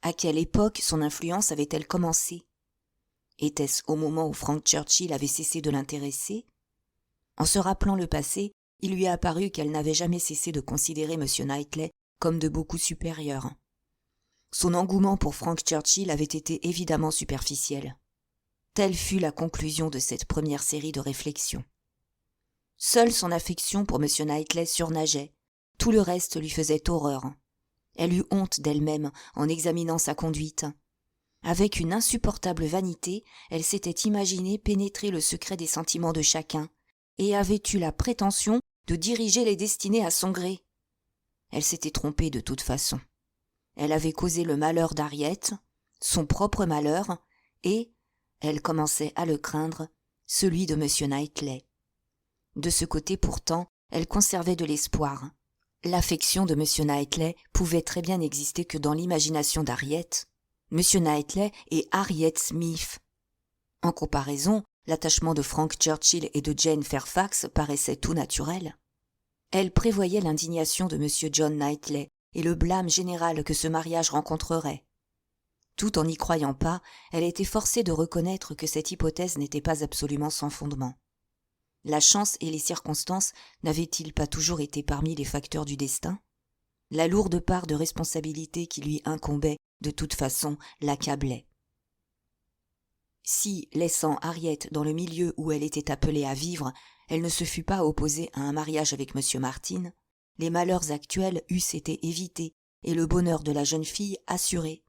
À quelle époque son influence avait-elle commencé ? Était-ce au moment où Frank Churchill avait cessé de l'intéresser ? En se rappelant le passé, il lui apparut qu'elle n'avait jamais cessé de considérer M. Knightley comme de beaucoup supérieur. Son engouement pour Frank Churchill avait été évidemment superficiel. Telle fut la conclusion de cette première série de réflexions. Seule son affection pour M. Knightley surnageait. Tout le reste lui faisait horreur. Elle eut honte d'elle-même en examinant sa conduite. Avec une insupportable vanité, elle s'était imaginé pénétrer le secret des sentiments de chacun, et avait eu la prétention de diriger les destinées à son gré. Elle s'était trompée de toute façon. Elle avait causé le malheur d'Harriet, son propre malheur, et, elle commençait à le craindre, celui de M. Knightley. De ce côté pourtant, elle conservait de l'espoir. L'affection de M. Knightley pouvait très bien n'exister que dans l'imagination d'Harriet. M. Knightley et Harriet Smith. En comparaison, l'attachement de Frank Churchill et de Jane Fairfax paraissait tout naturel. Elle prévoyait l'indignation de M. John Knightley et le blâme général que ce mariage rencontrerait. Tout en n'y croyant pas, elle était forcée de reconnaître que cette hypothèse n'était pas absolument sans fondement. La chance et les circonstances n'avaient-ils pas toujours été parmi les facteurs du destin ? La lourde part de responsabilité qui lui incombait, de toute façon, l'accablait. Si, laissant Harriet dans le milieu où elle était appelée à vivre, elle ne se fût pas opposée à un mariage avec M. Martin, les malheurs actuels eussent été évités et le bonheur de la jeune fille assuré.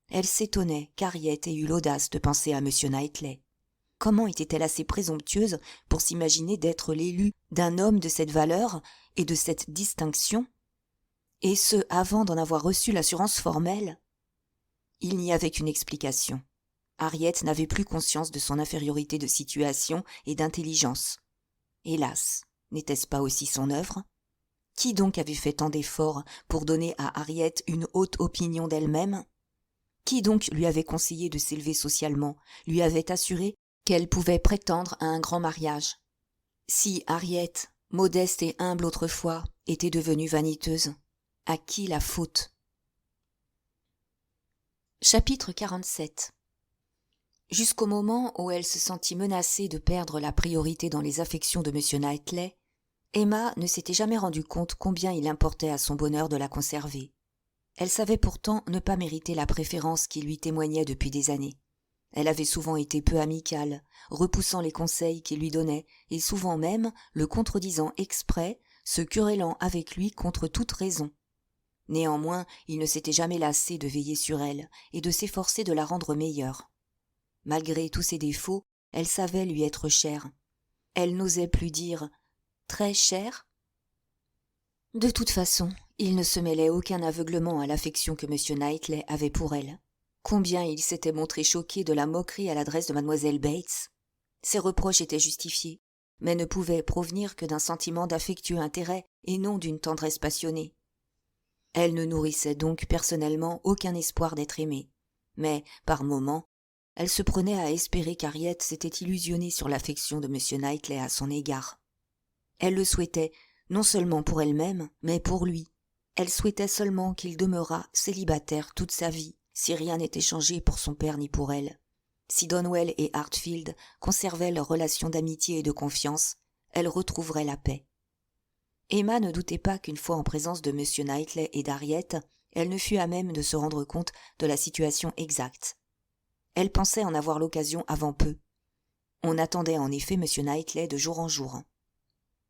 Elle s'étonnait qu'Harriet ait eu l'audace de penser à M. Knightley. Comment était-elle assez présomptueuse pour s'imaginer d'être l'élue d'un homme de cette valeur et de cette distinction, et ce avant d'en avoir reçu l'assurance formelle ? Il n'y avait qu'une explication. Harriet n'avait plus conscience de son infériorité de situation et d'intelligence. Hélas, n'était-ce pas aussi son œuvre ? Qui donc avait fait tant d'efforts pour donner à Harriet une haute opinion d'elle-même ? Qui donc lui avait conseillé de s'élever socialement, lui avait assuré qu'elle pouvait prétendre à un grand mariage ? Si Harriet, modeste et humble autrefois, était devenue vaniteuse, à qui la faute ? Chapitre 47. Jusqu'au moment où elle se sentit menacée de perdre la priorité dans les affections de M. Knightley, Emma ne s'était jamais rendu compte combien il importait à son bonheur de la conserver. Elle savait pourtant ne pas mériter la préférence qui lui témoignait depuis des années. Elle avait souvent été peu amicale, repoussant les conseils qu'il lui donnait, et souvent même le contredisant exprès, se querellant avec lui contre toute raison. Néanmoins, il ne s'était jamais lassé de veiller sur elle et de s'efforcer de la rendre meilleure. Malgré tous ses défauts, elle savait lui être chère. Elle n'osait plus dire « très chère ». De toute façon, il ne se mêlait aucun aveuglement à l'affection que M. Knightley avait pour elle. Combien il s'était montré choqué de la moquerie à l'adresse de Mlle Bates. Ses reproches étaient justifiés, mais ne pouvaient provenir que d'un sentiment d'affectueux intérêt et non d'une tendresse passionnée. Elle ne nourrissait donc personnellement aucun espoir d'être aimée, mais, par moments, elle se prenait à espérer qu'Harriet s'était illusionnée sur l'affection de M. Knightley à son égard. Elle le souhaitait, non seulement pour elle-même, mais pour lui. Elle souhaitait seulement qu'il demeurât célibataire toute sa vie, si rien n'était changé pour son père ni pour elle. Si Donwell et Hartfield conservaient leur relation d'amitié et de confiance, elle retrouverait la paix. Emma ne doutait pas qu'une fois en présence de M. Knightley et d'Harriet, elle ne fût à même de se rendre compte de la situation exacte. Elle pensait en avoir l'occasion avant peu. On attendait en effet M. Knightley de jour en jour.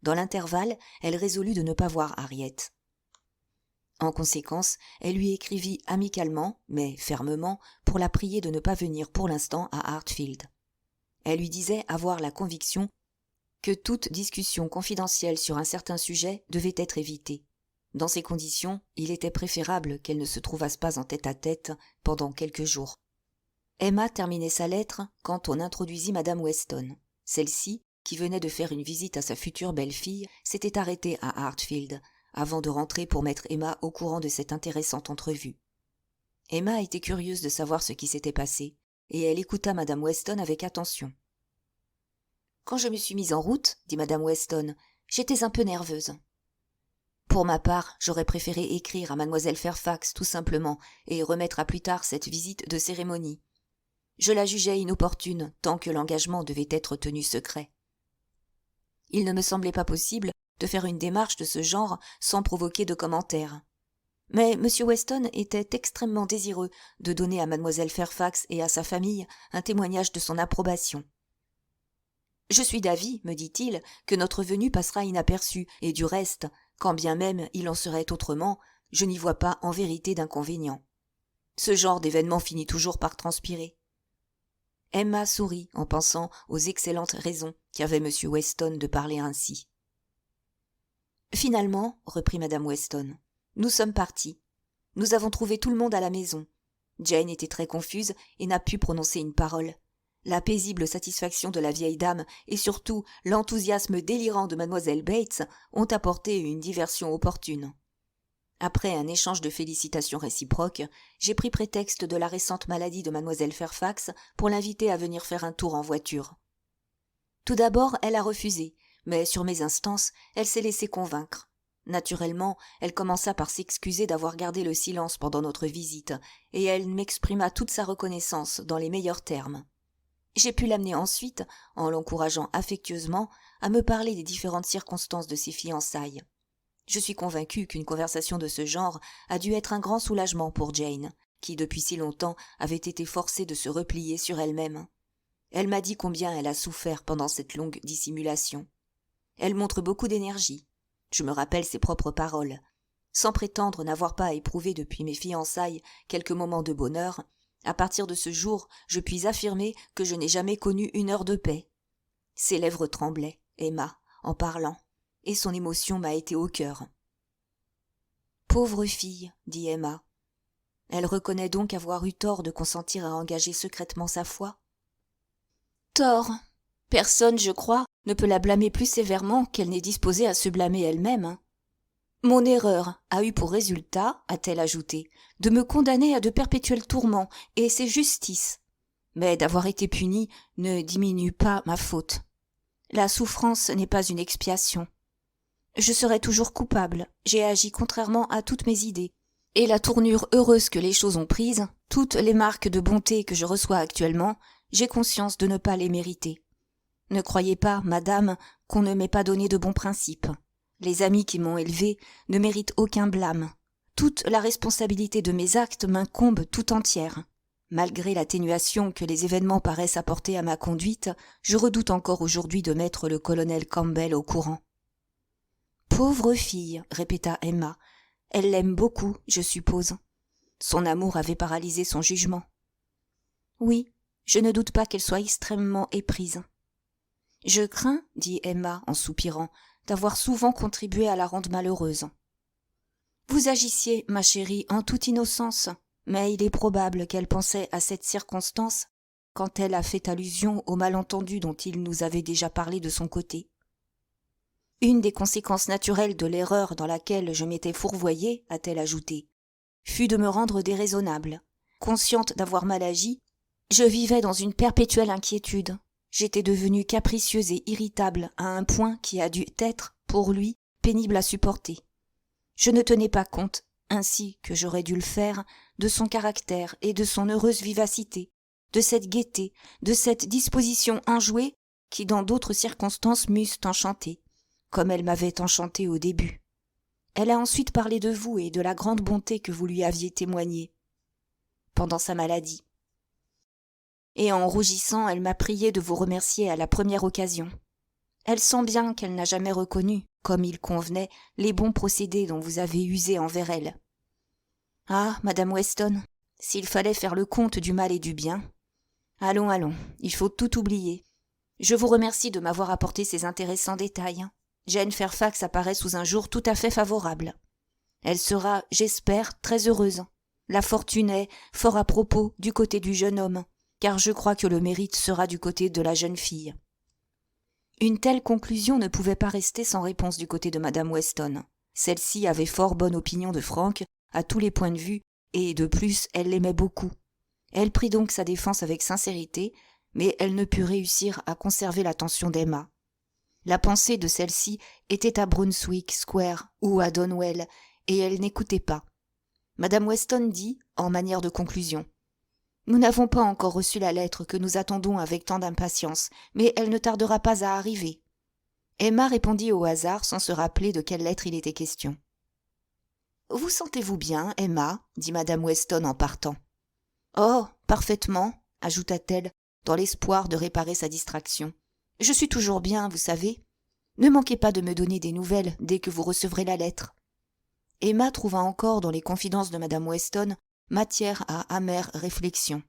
Dans l'intervalle, elle résolut de ne pas voir Harriet. En conséquence, elle lui écrivit amicalement, mais fermement, pour la prier de ne pas venir pour l'instant à Hartfield. Elle lui disait avoir la conviction que toute discussion confidentielle sur un certain sujet devait être évitée. Dans ces conditions, il était préférable qu'elles ne se trouvassent pas en tête-à-tête pendant quelques jours. Emma terminait sa lettre quand on introduisit Madame Weston. Celle-ci, qui venait de faire une visite à sa future belle-fille, s'était arrêtée à Hartfield, avant de rentrer pour mettre Emma au courant de cette intéressante entrevue. Emma était curieuse de savoir ce qui s'était passé, et elle écouta Madame Weston avec attention. « Quand je me suis mise en route, dit Madame Weston, j'étais un peu nerveuse. Pour ma part, j'aurais préféré écrire à Mademoiselle Fairfax tout simplement et remettre à plus tard cette visite de cérémonie. Je la jugeais inopportune tant que l'engagement devait être tenu secret. Il ne me semblait pas possible de faire une démarche de ce genre sans provoquer de commentaires. Mais M. Weston était extrêmement désireux de donner à Mademoiselle Fairfax et à sa famille un témoignage de son approbation. Je suis d'avis, me dit-il, que notre venue passera inaperçue, et du reste, quand bien même il en serait autrement, je n'y vois pas en vérité d'inconvénient. Ce genre d'événement finit toujours par transpirer. Emma sourit en pensant aux excellentes raisons qu'avait M. Weston de parler ainsi. Finalement, reprit Madame Weston, nous sommes partis. Nous avons trouvé tout le monde à la maison. Jane était très confuse et n'a pu prononcer une parole. La paisible satisfaction de la vieille dame et surtout l'enthousiasme délirant de Mademoiselle Bates ont apporté une diversion opportune. Après un échange de félicitations réciproques, j'ai pris prétexte de la récente maladie de Mademoiselle Fairfax pour l'inviter à venir faire un tour en voiture. Tout d'abord, elle a refusé, mais sur mes instances, elle s'est laissée convaincre. Naturellement, elle commença par s'excuser d'avoir gardé le silence pendant notre visite, et elle m'exprima toute sa reconnaissance dans les meilleurs termes. J'ai pu l'amener ensuite, en l'encourageant affectueusement, à me parler des différentes circonstances de ses fiançailles. Je suis convaincue qu'une conversation de ce genre a dû être un grand soulagement pour Jane, qui depuis si longtemps avait été forcée de se replier sur elle-même. Elle m'a dit combien elle a souffert pendant cette longue dissimulation. Elle montre beaucoup d'énergie. Je me rappelle ses propres paroles. Sans prétendre n'avoir pas éprouvé depuis mes fiançailles quelques moments de bonheur, à partir de ce jour, je puis affirmer que je n'ai jamais connu une heure de paix. Ses lèvres tremblaient, Emma, en parlant, et son émotion m'a été au cœur. Pauvre fille, dit Emma. Elle reconnaît donc avoir eu tort de consentir à engager secrètement sa foi. Tort. Personne, je crois, ne peut la blâmer plus sévèrement qu'elle n'est disposée à se blâmer elle-même. Mon erreur a eu pour résultat, a-t-elle ajouté, de me condamner à de perpétuels tourments, et c'est justice. Mais d'avoir été punie ne diminue pas ma faute. La souffrance n'est pas une expiation. Je serai toujours coupable, j'ai agi contrairement à toutes mes idées, et la tournure heureuse que les choses ont prise, toutes les marques de bonté que je reçois actuellement, j'ai conscience de ne pas les mériter. Ne croyez pas, madame, qu'on ne m'ait pas donné de bons principes. Les amis qui m'ont élevée ne méritent aucun blâme. Toute la responsabilité de mes actes m'incombe tout entière. Malgré l'atténuation que les événements paraissent apporter à ma conduite, je redoute encore aujourd'hui de mettre le colonel Campbell au courant. « Pauvre fille, répéta Emma. Elle l'aime beaucoup, je suppose. Son amour avait paralysé son jugement. Oui, je ne doute pas qu'elle soit extrêmement éprise. Je crains, dit Emma en soupirant, d'avoir souvent contribué à la rendre malheureuse. Vous agissiez, ma chérie, en toute innocence, mais il est probable qu'elle pensait à cette circonstance quand elle a fait allusion au malentendu dont il nous avait déjà parlé de son côté. Une des conséquences naturelles de l'erreur dans laquelle je m'étais fourvoyée, a-t-elle ajouté, fut de me rendre déraisonnable. Consciente d'avoir mal agi, je vivais dans une perpétuelle inquiétude. J'étais devenue capricieuse et irritable à un point qui a dû être, pour lui, pénible à supporter. Je ne tenais pas compte, ainsi que j'aurais dû le faire, de son caractère et de son heureuse vivacité, de cette gaieté, de cette disposition enjouée qui dans d'autres circonstances m'eussent enchantée, comme elle m'avait enchantée au début. Elle a ensuite parlé de vous et de la grande bonté que vous lui aviez témoignée pendant sa maladie. Et en rougissant, elle m'a prié de vous remercier à la première occasion. Elle sent bien qu'elle n'a jamais reconnu, comme il convenait, les bons procédés dont vous avez usé envers elle. Ah, Madame Weston, s'il fallait faire le compte du mal et du bien. Allons, allons, il faut tout oublier. Je vous remercie de m'avoir apporté ces intéressants détails. Jane Fairfax apparaît sous un jour tout à fait favorable. Elle sera, j'espère, très heureuse. La fortune est, fort à propos, du côté du jeune homme, car je crois que le mérite sera du côté de la jeune fille. Une telle conclusion ne pouvait pas rester sans réponse du côté de Madame Weston. Celle-ci avait fort bonne opinion de Frank, à tous les points de vue, et de plus, elle l'aimait beaucoup. Elle prit donc sa défense avec sincérité, mais elle ne put réussir à conserver l'attention d'Emma. La pensée de celle-ci était à Brunswick Square ou à Donwell, et elle n'écoutait pas. Madame Weston dit, en manière de conclusion, « Nous n'avons pas encore reçu la lettre que nous attendons avec tant d'impatience, mais elle ne tardera pas à arriver. » Emma répondit au hasard sans se rappeler de quelle lettre il était question. « Vous sentez-vous bien, Emma ?» dit Madame Weston en partant. « Oh, parfaitement, » ajouta-t-elle, dans l'espoir de réparer sa distraction. Je suis toujours bien, vous savez. Ne manquez pas de me donner des nouvelles dès que vous recevrez la lettre. » Emma trouva encore dans les confidences de madame Weston matière à amère réflexion.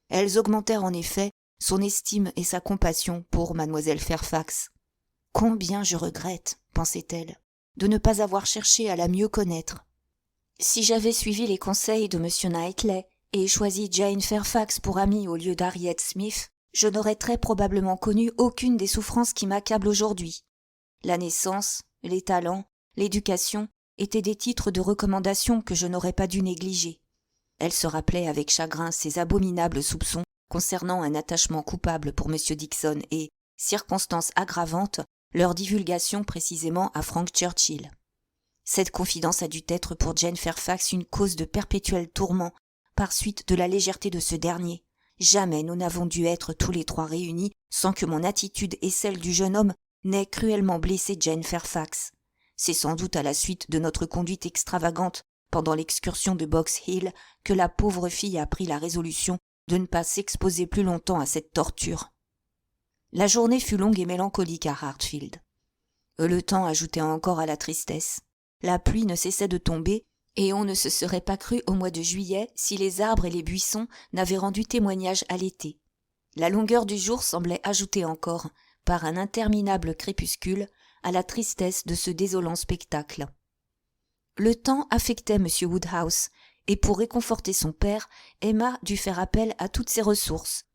Elles augmentèrent en effet son estime et sa compassion pour mademoiselle Fairfax. « Combien je regrette, pensait-elle, de ne pas avoir cherché à la mieux connaître. Si j'avais suivi les conseils de M. Knightley et choisi Jane Fairfax pour amie au lieu d'Harriet Smith, je n'aurais très probablement connu aucune des souffrances qui m'accablent aujourd'hui. La naissance, les talents, l'éducation étaient des titres de recommandation que je n'aurais pas dû négliger. » Elle se rappelait avec chagrin ses abominables soupçons concernant un attachement coupable pour M. Dixon et, circonstance aggravante, leur divulgation précisément à Frank Churchill. Cette confidence a dû être pour Jane Fairfax une cause de perpétuel tourment par suite de la légèreté de ce dernier. Jamais nous n'avons dû être tous les trois réunis sans que mon attitude et celle du jeune homme n'aient cruellement blessé Jane Fairfax. C'est sans doute à la suite de notre conduite extravagante pendant l'excursion de Box Hill que la pauvre fille a pris la résolution de ne pas s'exposer plus longtemps à cette torture. La journée fut longue et mélancolique à Hartfield. Le temps ajoutait encore à la tristesse. La pluie ne cessait de tomber, et on ne se serait pas cru au mois de juillet si les arbres et les buissons n'avaient rendu témoignage à l'été. La longueur du jour semblait ajouter encore, par un interminable crépuscule, à la tristesse de ce désolant spectacle. Le temps affectait M. Woodhouse, et pour réconforter son père, Emma dut faire appel à toutes ses ressources.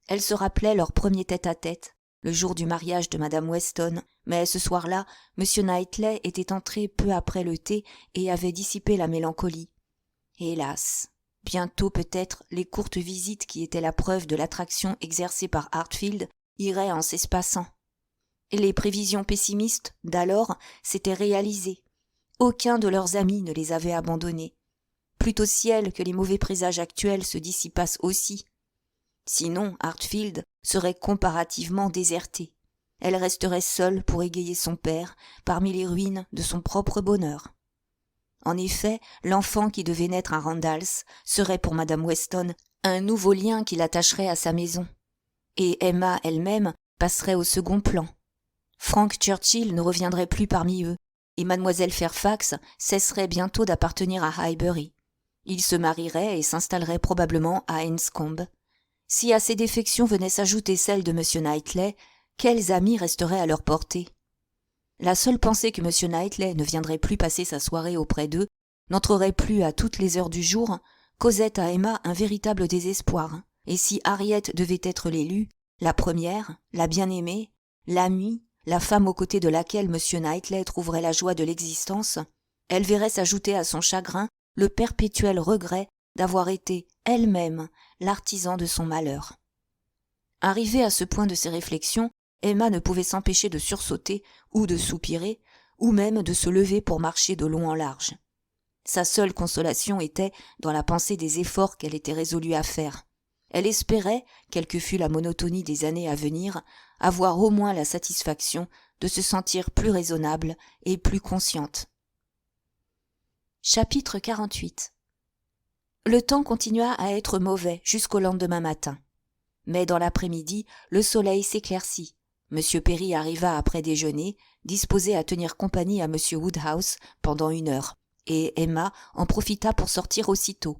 Elle se rappelait leur premier tête-à-tête, le jour du mariage de madame Weston, mais ce soir-là, M. Knightley était entré peu après le thé et avait dissipé la mélancolie. Hélas, bientôt peut-être les courtes visites qui étaient la preuve de l'attraction exercée par Hartfield iraient en s'espaçant. Et les prévisions pessimistes d'alors s'étaient réalisées. Aucun de leurs amis ne les avait abandonnés. Plût au ciel que les mauvais présages actuels se dissipassent aussi. Sinon, Hartfield serait comparativement déserté. Elle resterait seule pour égayer son père parmi les ruines de son propre bonheur. En effet, l'enfant qui devait naître à Randalls serait pour madame Weston un nouveau lien qui l'attacherait à sa maison. Et Emma elle-même passerait au second plan. Frank Churchill ne reviendrait plus parmi eux, et mademoiselle Fairfax cesserait bientôt d'appartenir à Highbury. Ils se marieraient et s'installeraient probablement à Enscombe. Si à ces défections venait s'ajouter celle de M. Knightley, quels amis resteraient à leur portée? La seule pensée que M. Knightley ne viendrait plus passer sa soirée auprès d'eux, n'entrerait plus à toutes les heures du jour, causait à Emma un véritable désespoir. Et si Harriet devait être l'élue, la première, la bien-aimée, l'amie, la femme aux côtés de laquelle M. Knightley trouverait la joie de l'existence, elle verrait s'ajouter à son chagrin le perpétuel regret d'avoir été elle-même l'artisan de son malheur. Arrivée à ce point de ses réflexions, Emma ne pouvait s'empêcher de sursauter ou de soupirer, ou même de se lever pour marcher de long en large. Sa seule consolation était dans la pensée des efforts qu'elle était résolue à faire. Elle espérait, quelle que fût la monotonie des années à venir, avoir au moins la satisfaction de se sentir plus raisonnable et plus consciente. Chapitre 48. Le temps continua à être mauvais jusqu'au lendemain matin. Mais dans l'après-midi, le soleil s'éclaircit. M. Perry arriva après déjeuner, disposé à tenir compagnie à M. Woodhouse pendant 1 heure, et Emma en profita pour sortir aussitôt.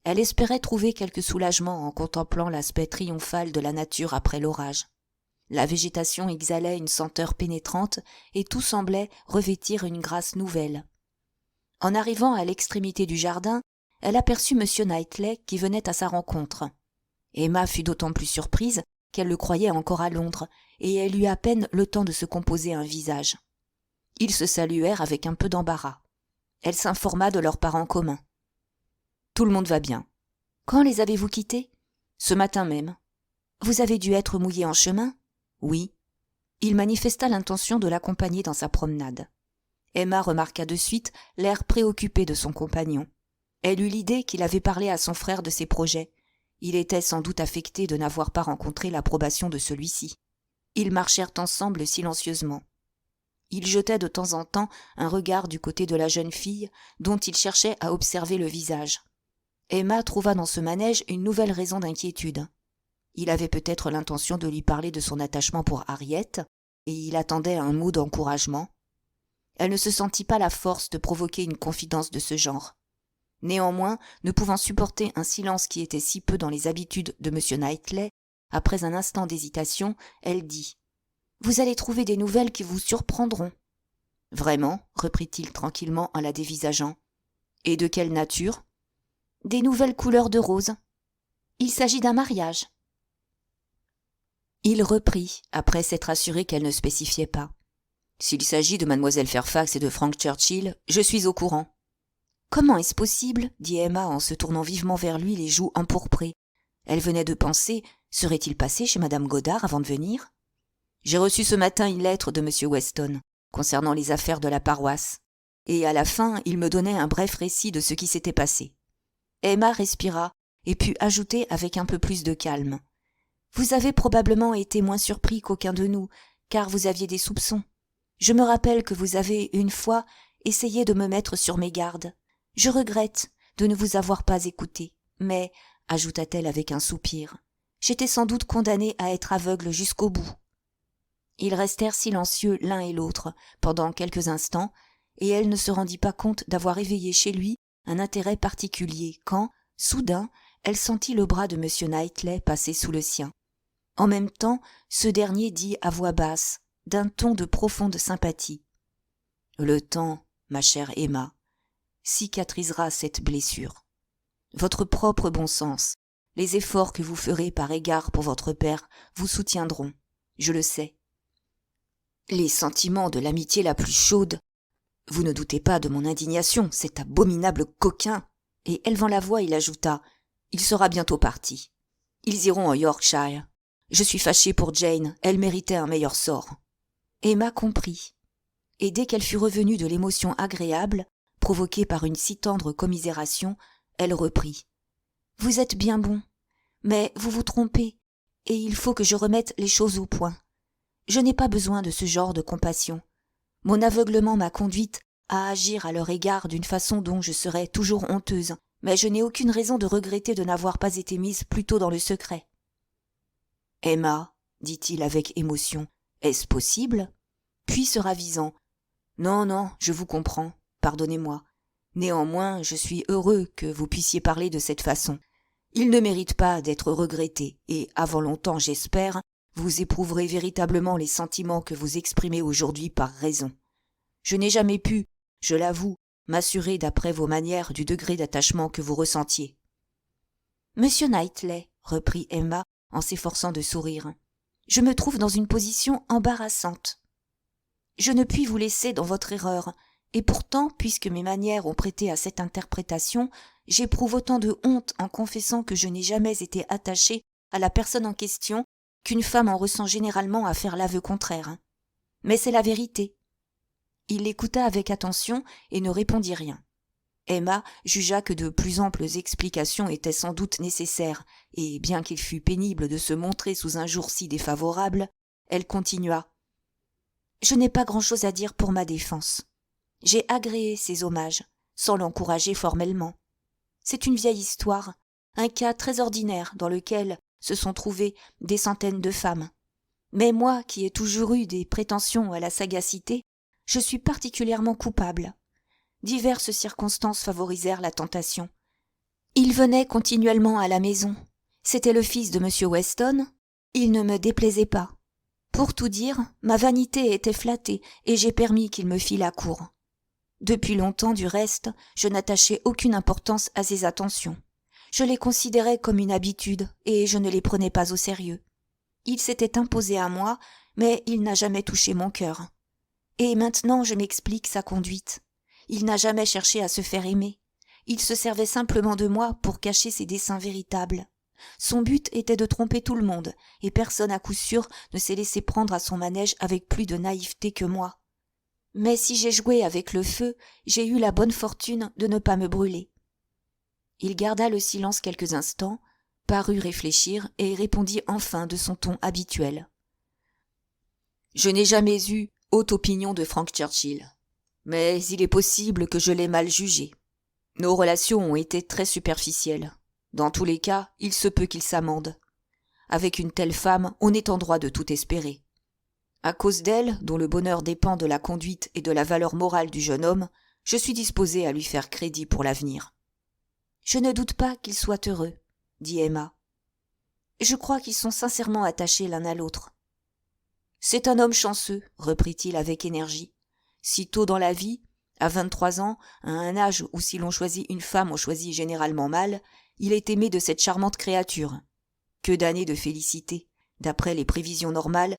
Elle espérait trouver quelque soulagement en contemplant l'aspect triomphal de la nature après l'orage. La végétation exhalait une senteur pénétrante et tout semblait revêtir une grâce nouvelle. En arrivant à l'extrémité du jardin, elle aperçut M. Knightley qui venait à sa rencontre. Emma fut d'autant plus surprise qu'elle le croyait encore à Londres, et elle eut à peine le temps de se composer un visage. Ils se saluèrent avec un peu d'embarras. Elle s'informa de leurs parents communs. « Tout le monde va bien. »« Quand les avez-vous quittés ?»« Ce matin même. »« Vous avez dû être mouillé en chemin ?»« Oui. » Il manifesta l'intention de l'accompagner dans sa promenade. Emma remarqua de suite l'air préoccupé de son compagnon. Elle eut l'idée qu'il avait parlé à son frère de ses projets. Il était sans doute affecté de n'avoir pas rencontré l'approbation de celui-ci. Ils marchèrent ensemble silencieusement. Il jetait de temps en temps un regard du côté de la jeune fille, dont il cherchait à observer le visage. Emma trouva dans ce manège une nouvelle raison d'inquiétude. Il avait peut-être l'intention de lui parler de son attachement pour Harriet, et il attendait un mot d'encouragement. Elle ne se sentit pas la force de provoquer une confidence de ce genre. Néanmoins, ne pouvant supporter un silence qui était si peu dans les habitudes de M. Knightley, après un instant d'hésitation, elle dit « Vous allez trouver des nouvelles qui vous surprendront. »« Vraiment ?» reprit-il tranquillement en la dévisageant. « Et de quelle nature ?»« Des nouvelles couleurs de rose. Il s'agit d'un mariage. » Il reprit, après s'être assuré qu'elle ne spécifiait pas. « S'il s'agit de Mademoiselle Fairfax et de Frank Churchill, je suis au courant. »« Comment est-ce possible ?» dit Emma en se tournant vivement vers lui, les joues empourprées. Elle venait de penser, serait-il passé chez Madame Goddard avant de venir ? J'ai reçu ce matin une lettre de M. Weston, concernant les affaires de la paroisse, et à la fin, il me donnait un bref récit de ce qui s'était passé. Emma respira et put ajouter avec un peu plus de calme. « Vous avez probablement été moins surpris qu'aucun de nous, car vous aviez des soupçons. Je me rappelle que vous avez, une fois, essayé de me mettre sur mes gardes. Je regrette de ne vous avoir pas écouté, mais, ajouta-t-elle avec un soupir, j'étais sans doute condamnée à être aveugle jusqu'au bout. » Ils restèrent silencieux l'un et l'autre pendant quelques instants, et elle ne se rendit pas compte d'avoir éveillé chez lui un intérêt particulier quand, soudain, elle sentit le bras de M. Knightley passer sous le sien. En même temps, ce dernier dit à voix basse, d'un ton de profonde sympathie. « Le temps, ma chère Emma, cicatrisera cette blessure. Votre propre bon sens, les efforts que vous ferez par égard pour votre père vous soutiendront, je le sais. Les sentiments de l'amitié la plus chaude. Vous ne doutez pas de mon indignation, cet abominable coquin. » Et élevant la voix, il ajouta, « Il sera bientôt parti. Ils iront en Yorkshire. Je suis fâché pour Jane, elle méritait un meilleur sort. » Emma comprit, et dès qu'elle fut revenue de l'émotion agréable, provoquée par une si tendre commisération, elle reprit. « Vous êtes bien bon, mais vous vous trompez, et il faut que je remette les choses au point. Je n'ai pas besoin de ce genre de compassion. Mon aveuglement m'a conduite à agir à leur égard d'une façon dont je serais toujours honteuse, mais je n'ai aucune raison de regretter de n'avoir pas été mise plus tôt dans le secret. »« Emma, dit-il avec émotion, est-ce possible ?» Puis se ravisant, « Non, non, je vous comprends, pardonnez-moi. Néanmoins, je suis heureux que vous puissiez parler de cette façon. Il ne mérite pas d'être regretté, et avant longtemps, j'espère, vous éprouverez véritablement les sentiments que vous exprimez aujourd'hui par raison. Je n'ai jamais pu, je l'avoue, m'assurer d'après vos manières du degré d'attachement que vous ressentiez. »« Monsieur Knightley, reprit Emma en s'efforçant de sourire, je me trouve dans une position embarrassante. Je ne puis vous laisser dans votre erreur, et pourtant, puisque mes manières ont prêté à cette interprétation, j'éprouve autant de honte en confessant que je n'ai jamais été attachée à la personne en question qu'une femme en ressent généralement à faire l'aveu contraire. Mais c'est la vérité. » Il l'écouta avec attention et ne répondit rien. Emma jugea que de plus amples explications étaient sans doute nécessaires, et bien qu'il fût pénible de se montrer sous un jour si défavorable, elle continua. « Je n'ai pas grand-chose à dire pour ma défense. J'ai agréé ces hommages, sans l'encourager formellement. C'est une vieille histoire, un cas très ordinaire dans lequel se sont trouvées des centaines de femmes. Mais moi, qui ai toujours eu des prétentions à la sagacité, je suis particulièrement coupable. Diverses circonstances favorisèrent la tentation. Il venait continuellement à la maison. C'était le fils de M. Weston. Il ne me déplaisait pas. Pour tout dire, ma vanité était flattée et j'ai permis qu'il me fît la cour. Depuis longtemps, du reste, je n'attachais aucune importance à ses attentions. Je les considérais comme une habitude et je ne les prenais pas au sérieux. Il s'était imposé à moi, mais il n'a jamais touché mon cœur. Et maintenant je m'explique sa conduite. Il n'a jamais cherché à se faire aimer. Il se servait simplement de moi pour cacher ses desseins véritables. Son but était de tromper tout le monde, et personne à coup sûr ne s'est laissé prendre à son manège avec plus de naïveté que moi. Mais si j'ai joué avec le feu, j'ai eu la bonne fortune de ne pas me brûler. » Il garda le silence quelques instants, parut réfléchir et répondit enfin de son ton habituel. « Je n'ai jamais eu haute opinion de Frank Churchill, mais il est possible que je l'ai mal jugé. Nos relations ont été très superficielles. Dans tous les cas, il se peut qu'il s'amende. Avec une telle femme, on est en droit de tout espérer. À cause d'elle, dont le bonheur dépend de la conduite et de la valeur morale du jeune homme, je suis disposée à lui faire crédit pour l'avenir. « Je ne doute pas qu'ils soient heureux, » dit Emma. « Je crois qu'ils sont sincèrement attachés l'un à l'autre. »« C'est un homme chanceux, » reprit-il avec énergie. « Si tôt dans la vie, à 23 ans, à un âge où si l'on choisit une femme on choisit généralement mal, il est aimé de cette charmante créature. Que d'années de félicité, d'après les prévisions normales,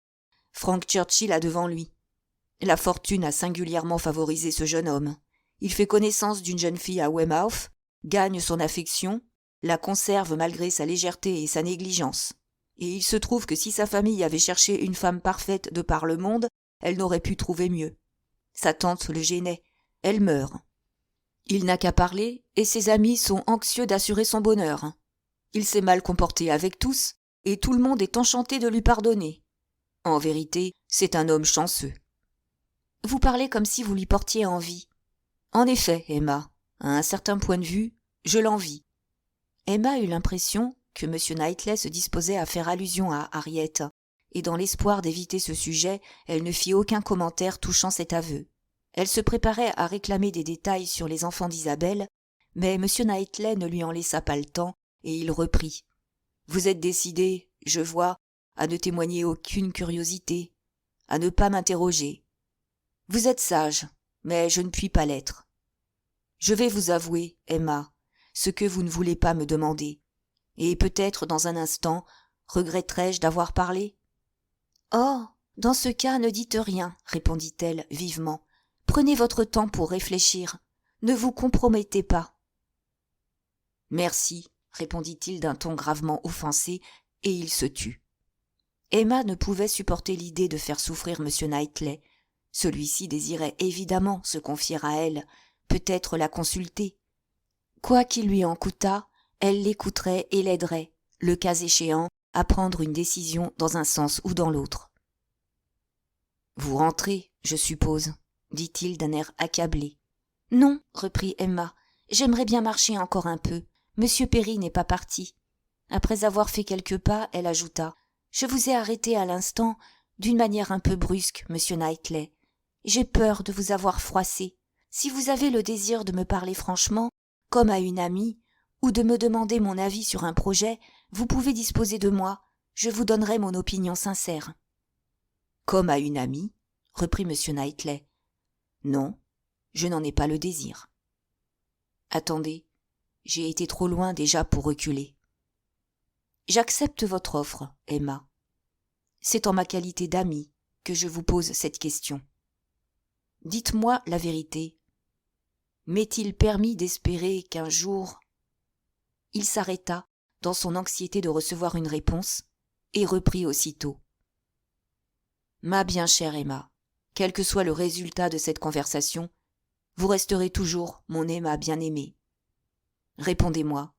Frank Churchill a devant lui. La fortune a singulièrement favorisé ce jeune homme. Il fait connaissance d'une jeune fille à Weymouth, gagne son affection, la conserve malgré sa légèreté et sa négligence. Et il se trouve que si sa famille avait cherché une femme parfaite de par le monde, elle n'aurait pu trouver mieux. Sa tante le gênait, elle meurt. Il n'a qu'à parler, et ses amis sont anxieux d'assurer son bonheur. Il s'est mal comporté avec tous, et tout le monde est enchanté de lui pardonner. En vérité, c'est un homme chanceux. Vous parlez comme si vous lui portiez envie. En effet, Emma, à un certain point de vue, je l'envie. Emma eut l'impression que M. Knightley se disposait à faire allusion à Harriet, et dans l'espoir d'éviter ce sujet, elle ne fit aucun commentaire touchant cet aveu. Elle se préparait à réclamer des détails sur les enfants d'Isabelle, mais M. Knightley ne lui en laissa pas le temps, et il reprit. « Vous êtes décidé, je vois, à ne témoigner aucune curiosité, à ne pas m'interroger. Vous êtes sage, mais je ne puis pas l'être. Je vais vous avouer, Emma, ce que vous ne voulez pas me demander, et peut-être dans un instant regretterai-je d'avoir parlé. »« Oh, dans ce cas, ne dites rien, » répondit-elle vivement. « Prenez votre temps pour réfléchir. Ne vous compromettez pas. »« Merci, » répondit-il d'un ton gravement offensé, et il se tut. Emma ne pouvait supporter l'idée de faire souffrir M. Knightley. Celui-ci désirait évidemment se confier à elle, peut-être la consulter. Quoi qu'il lui en coûtât, elle l'écouterait et l'aiderait, le cas échéant, à prendre une décision dans un sens ou dans l'autre. « Vous rentrez, je suppose, » dit-il d'un air accablé. « Non, » reprit Emma, « j'aimerais bien marcher encore un peu. Monsieur Perry n'est pas parti. » Après avoir fait quelques pas, elle ajouta. « Je vous ai arrêté à l'instant, d'une manière un peu brusque, monsieur Knightley. J'ai peur de vous avoir froissé. Si vous avez le désir de me parler franchement, comme à une amie, ou de me demander mon avis sur un projet, vous pouvez disposer de moi. Je vous donnerai mon opinion sincère. »« Comme à une amie ?» reprit M. Knightley. « Non, je n'en ai pas le désir. »« Attendez, j'ai été trop loin déjà pour reculer. »« J'accepte votre offre, Emma. C'est en ma qualité d'amie que je vous pose cette question. Dites-moi la vérité. M'est-il permis d'espérer qu'un jour... » Il s'arrêta, dans son anxiété de recevoir une réponse, et reprit aussitôt. « Ma bien chère Emma, quel que soit le résultat de cette conversation, vous resterez toujours mon Emma bien-aimée. Répondez-moi.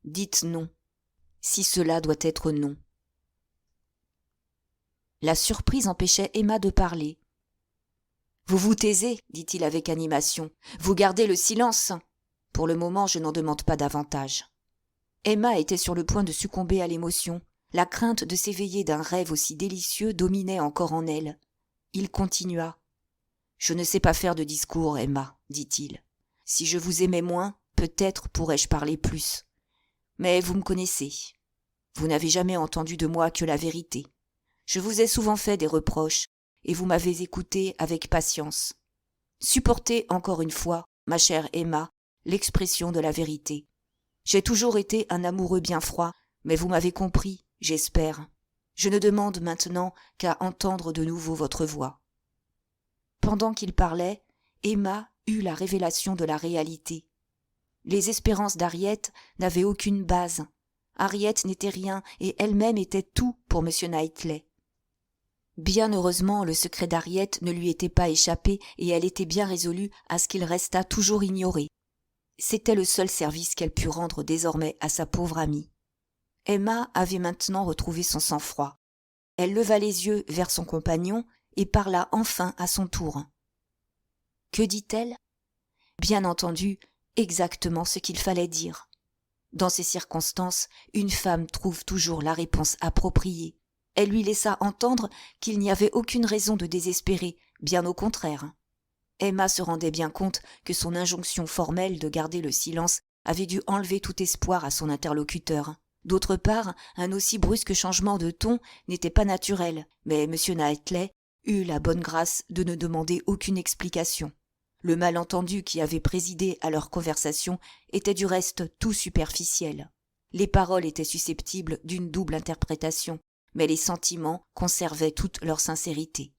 Dites non, si cela doit être non. » La surprise empêchait Emma de parler. « Vous vous taisez, dit-il avec animation. Vous gardez le silence. Pour le moment, je n'en demande pas davantage. » Emma était sur le point de succomber à l'émotion. La crainte de s'éveiller d'un rêve aussi délicieux dominait encore en elle. Il continua. « Je ne sais pas faire de discours, Emma, dit-il. Si je vous aimais moins, peut-être pourrais-je parler plus. Mais vous me connaissez. Vous n'avez jamais entendu de moi que la vérité. Je vous ai souvent fait des reproches, et vous m'avez écouté avec patience. Supportez encore une fois, ma chère Emma, l'expression de la vérité. J'ai toujours été un amoureux bien froid, mais vous m'avez compris, j'espère. Je ne demande maintenant qu'à entendre de nouveau votre voix. » Pendant qu'il parlait, Emma eut la révélation de la réalité. Les espérances d'Harriet n'avaient aucune base. Harriet n'était rien et elle-même était tout pour M. Knightley. Bien heureusement, le secret d'Harriet ne lui était pas échappé et elle était bien résolue à ce qu'il restât toujours ignoré. C'était le seul service qu'elle pût rendre désormais à sa pauvre amie. Emma avait maintenant retrouvé son sang-froid. Elle leva les yeux vers son compagnon et parla enfin à son tour. Que dit-elle ? Bien entendu, exactement ce qu'il fallait dire. Dans ces circonstances, une femme trouve toujours la réponse appropriée. Elle lui laissa entendre qu'il n'y avait aucune raison de désespérer, bien au contraire. Emma se rendait bien compte que son injonction formelle de garder le silence avait dû enlever tout espoir à son interlocuteur. D'autre part, un aussi brusque changement de ton n'était pas naturel, mais M. Knightley eut la bonne grâce de ne demander aucune explication. Le malentendu qui avait présidé à leur conversation était du reste tout superficiel. Les paroles étaient susceptibles d'une double interprétation, mais les sentiments conservaient toute leur sincérité.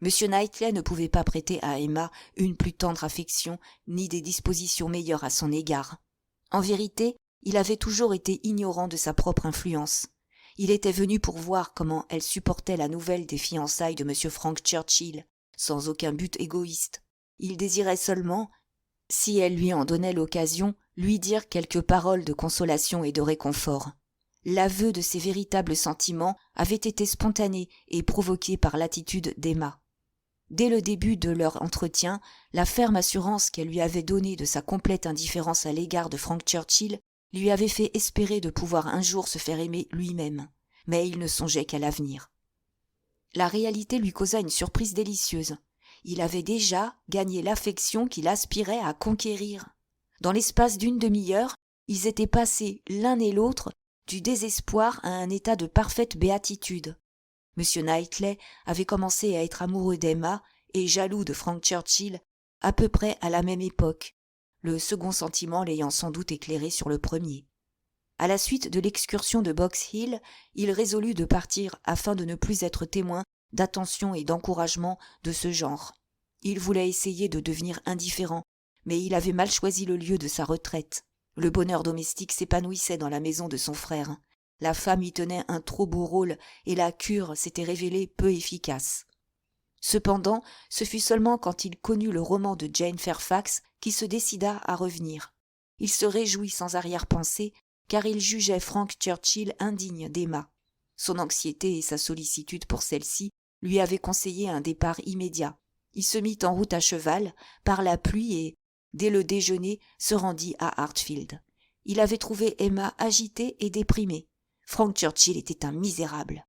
M. Knightley ne pouvait pas prêter à Emma une plus tendre affection ni des dispositions meilleures à son égard. En vérité, il avait toujours été ignorant de sa propre influence. Il était venu pour voir comment elle supportait la nouvelle des fiançailles de M. Frank Churchill, sans aucun but égoïste. Il désirait seulement, si elle lui en donnait l'occasion, lui dire quelques paroles de consolation et de réconfort. L'aveu de ses véritables sentiments avait été spontané et provoqué par l'attitude d'Emma. Dès le début de leur entretien, la ferme assurance qu'elle lui avait donnée de sa complète indifférence à l'égard de Frank Churchill lui avait fait espérer de pouvoir un jour se faire aimer lui-même, mais il ne songeait qu'à l'avenir. La réalité lui causa une surprise délicieuse. Il avait déjà gagné l'affection qu'il aspirait à conquérir. Dans l'espace d'une demi-heure, ils étaient passés l'un et l'autre du désespoir à un état de parfaite béatitude. M. Knightley avait commencé à être amoureux d'Emma et jaloux de Frank Churchill à peu près à la même époque, le second sentiment l'ayant sans doute éclairé sur le premier. À la suite de l'excursion de Box Hill, il résolut de partir afin de ne plus être témoin d'attention et d'encouragement de ce genre. Il voulait essayer de devenir indifférent, mais il avait mal choisi le lieu de sa retraite. Le bonheur domestique s'épanouissait dans la maison de son frère. La femme y tenait un trop beau rôle et la cure s'était révélée peu efficace. Cependant, ce fut seulement quand il connut le roman de Jane Fairfax qu'il se décida à revenir. Il se réjouit sans arrière-pensée, car il jugeait Frank Churchill indigne d'Emma. Son anxiété et sa sollicitude pour celle-ci lui avaient conseillé un départ immédiat. Il se mit en route à cheval, par la pluie et, dès le déjeuner, se rendit à Hartfield. Il avait trouvé Emma agitée et déprimée. Frank Churchill était un misérable.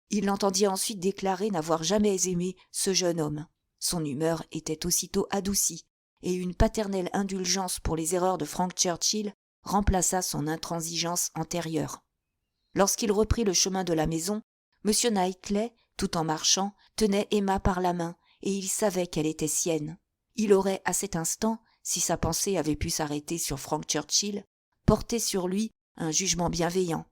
Il l'entendit ensuite déclarer n'avoir jamais aimé ce jeune homme. Son humeur était aussitôt adoucie, et une paternelle indulgence pour les erreurs de Frank Churchill remplaça son intransigeance antérieure. Lorsqu'il reprit le chemin de la maison, M. Knightley, tout en marchant, tenait Emma par la main, et il savait qu'elle était sienne. Il aurait, à cet instant, si sa pensée avait pu s'arrêter sur Frank Churchill, porté sur lui un jugement bienveillant.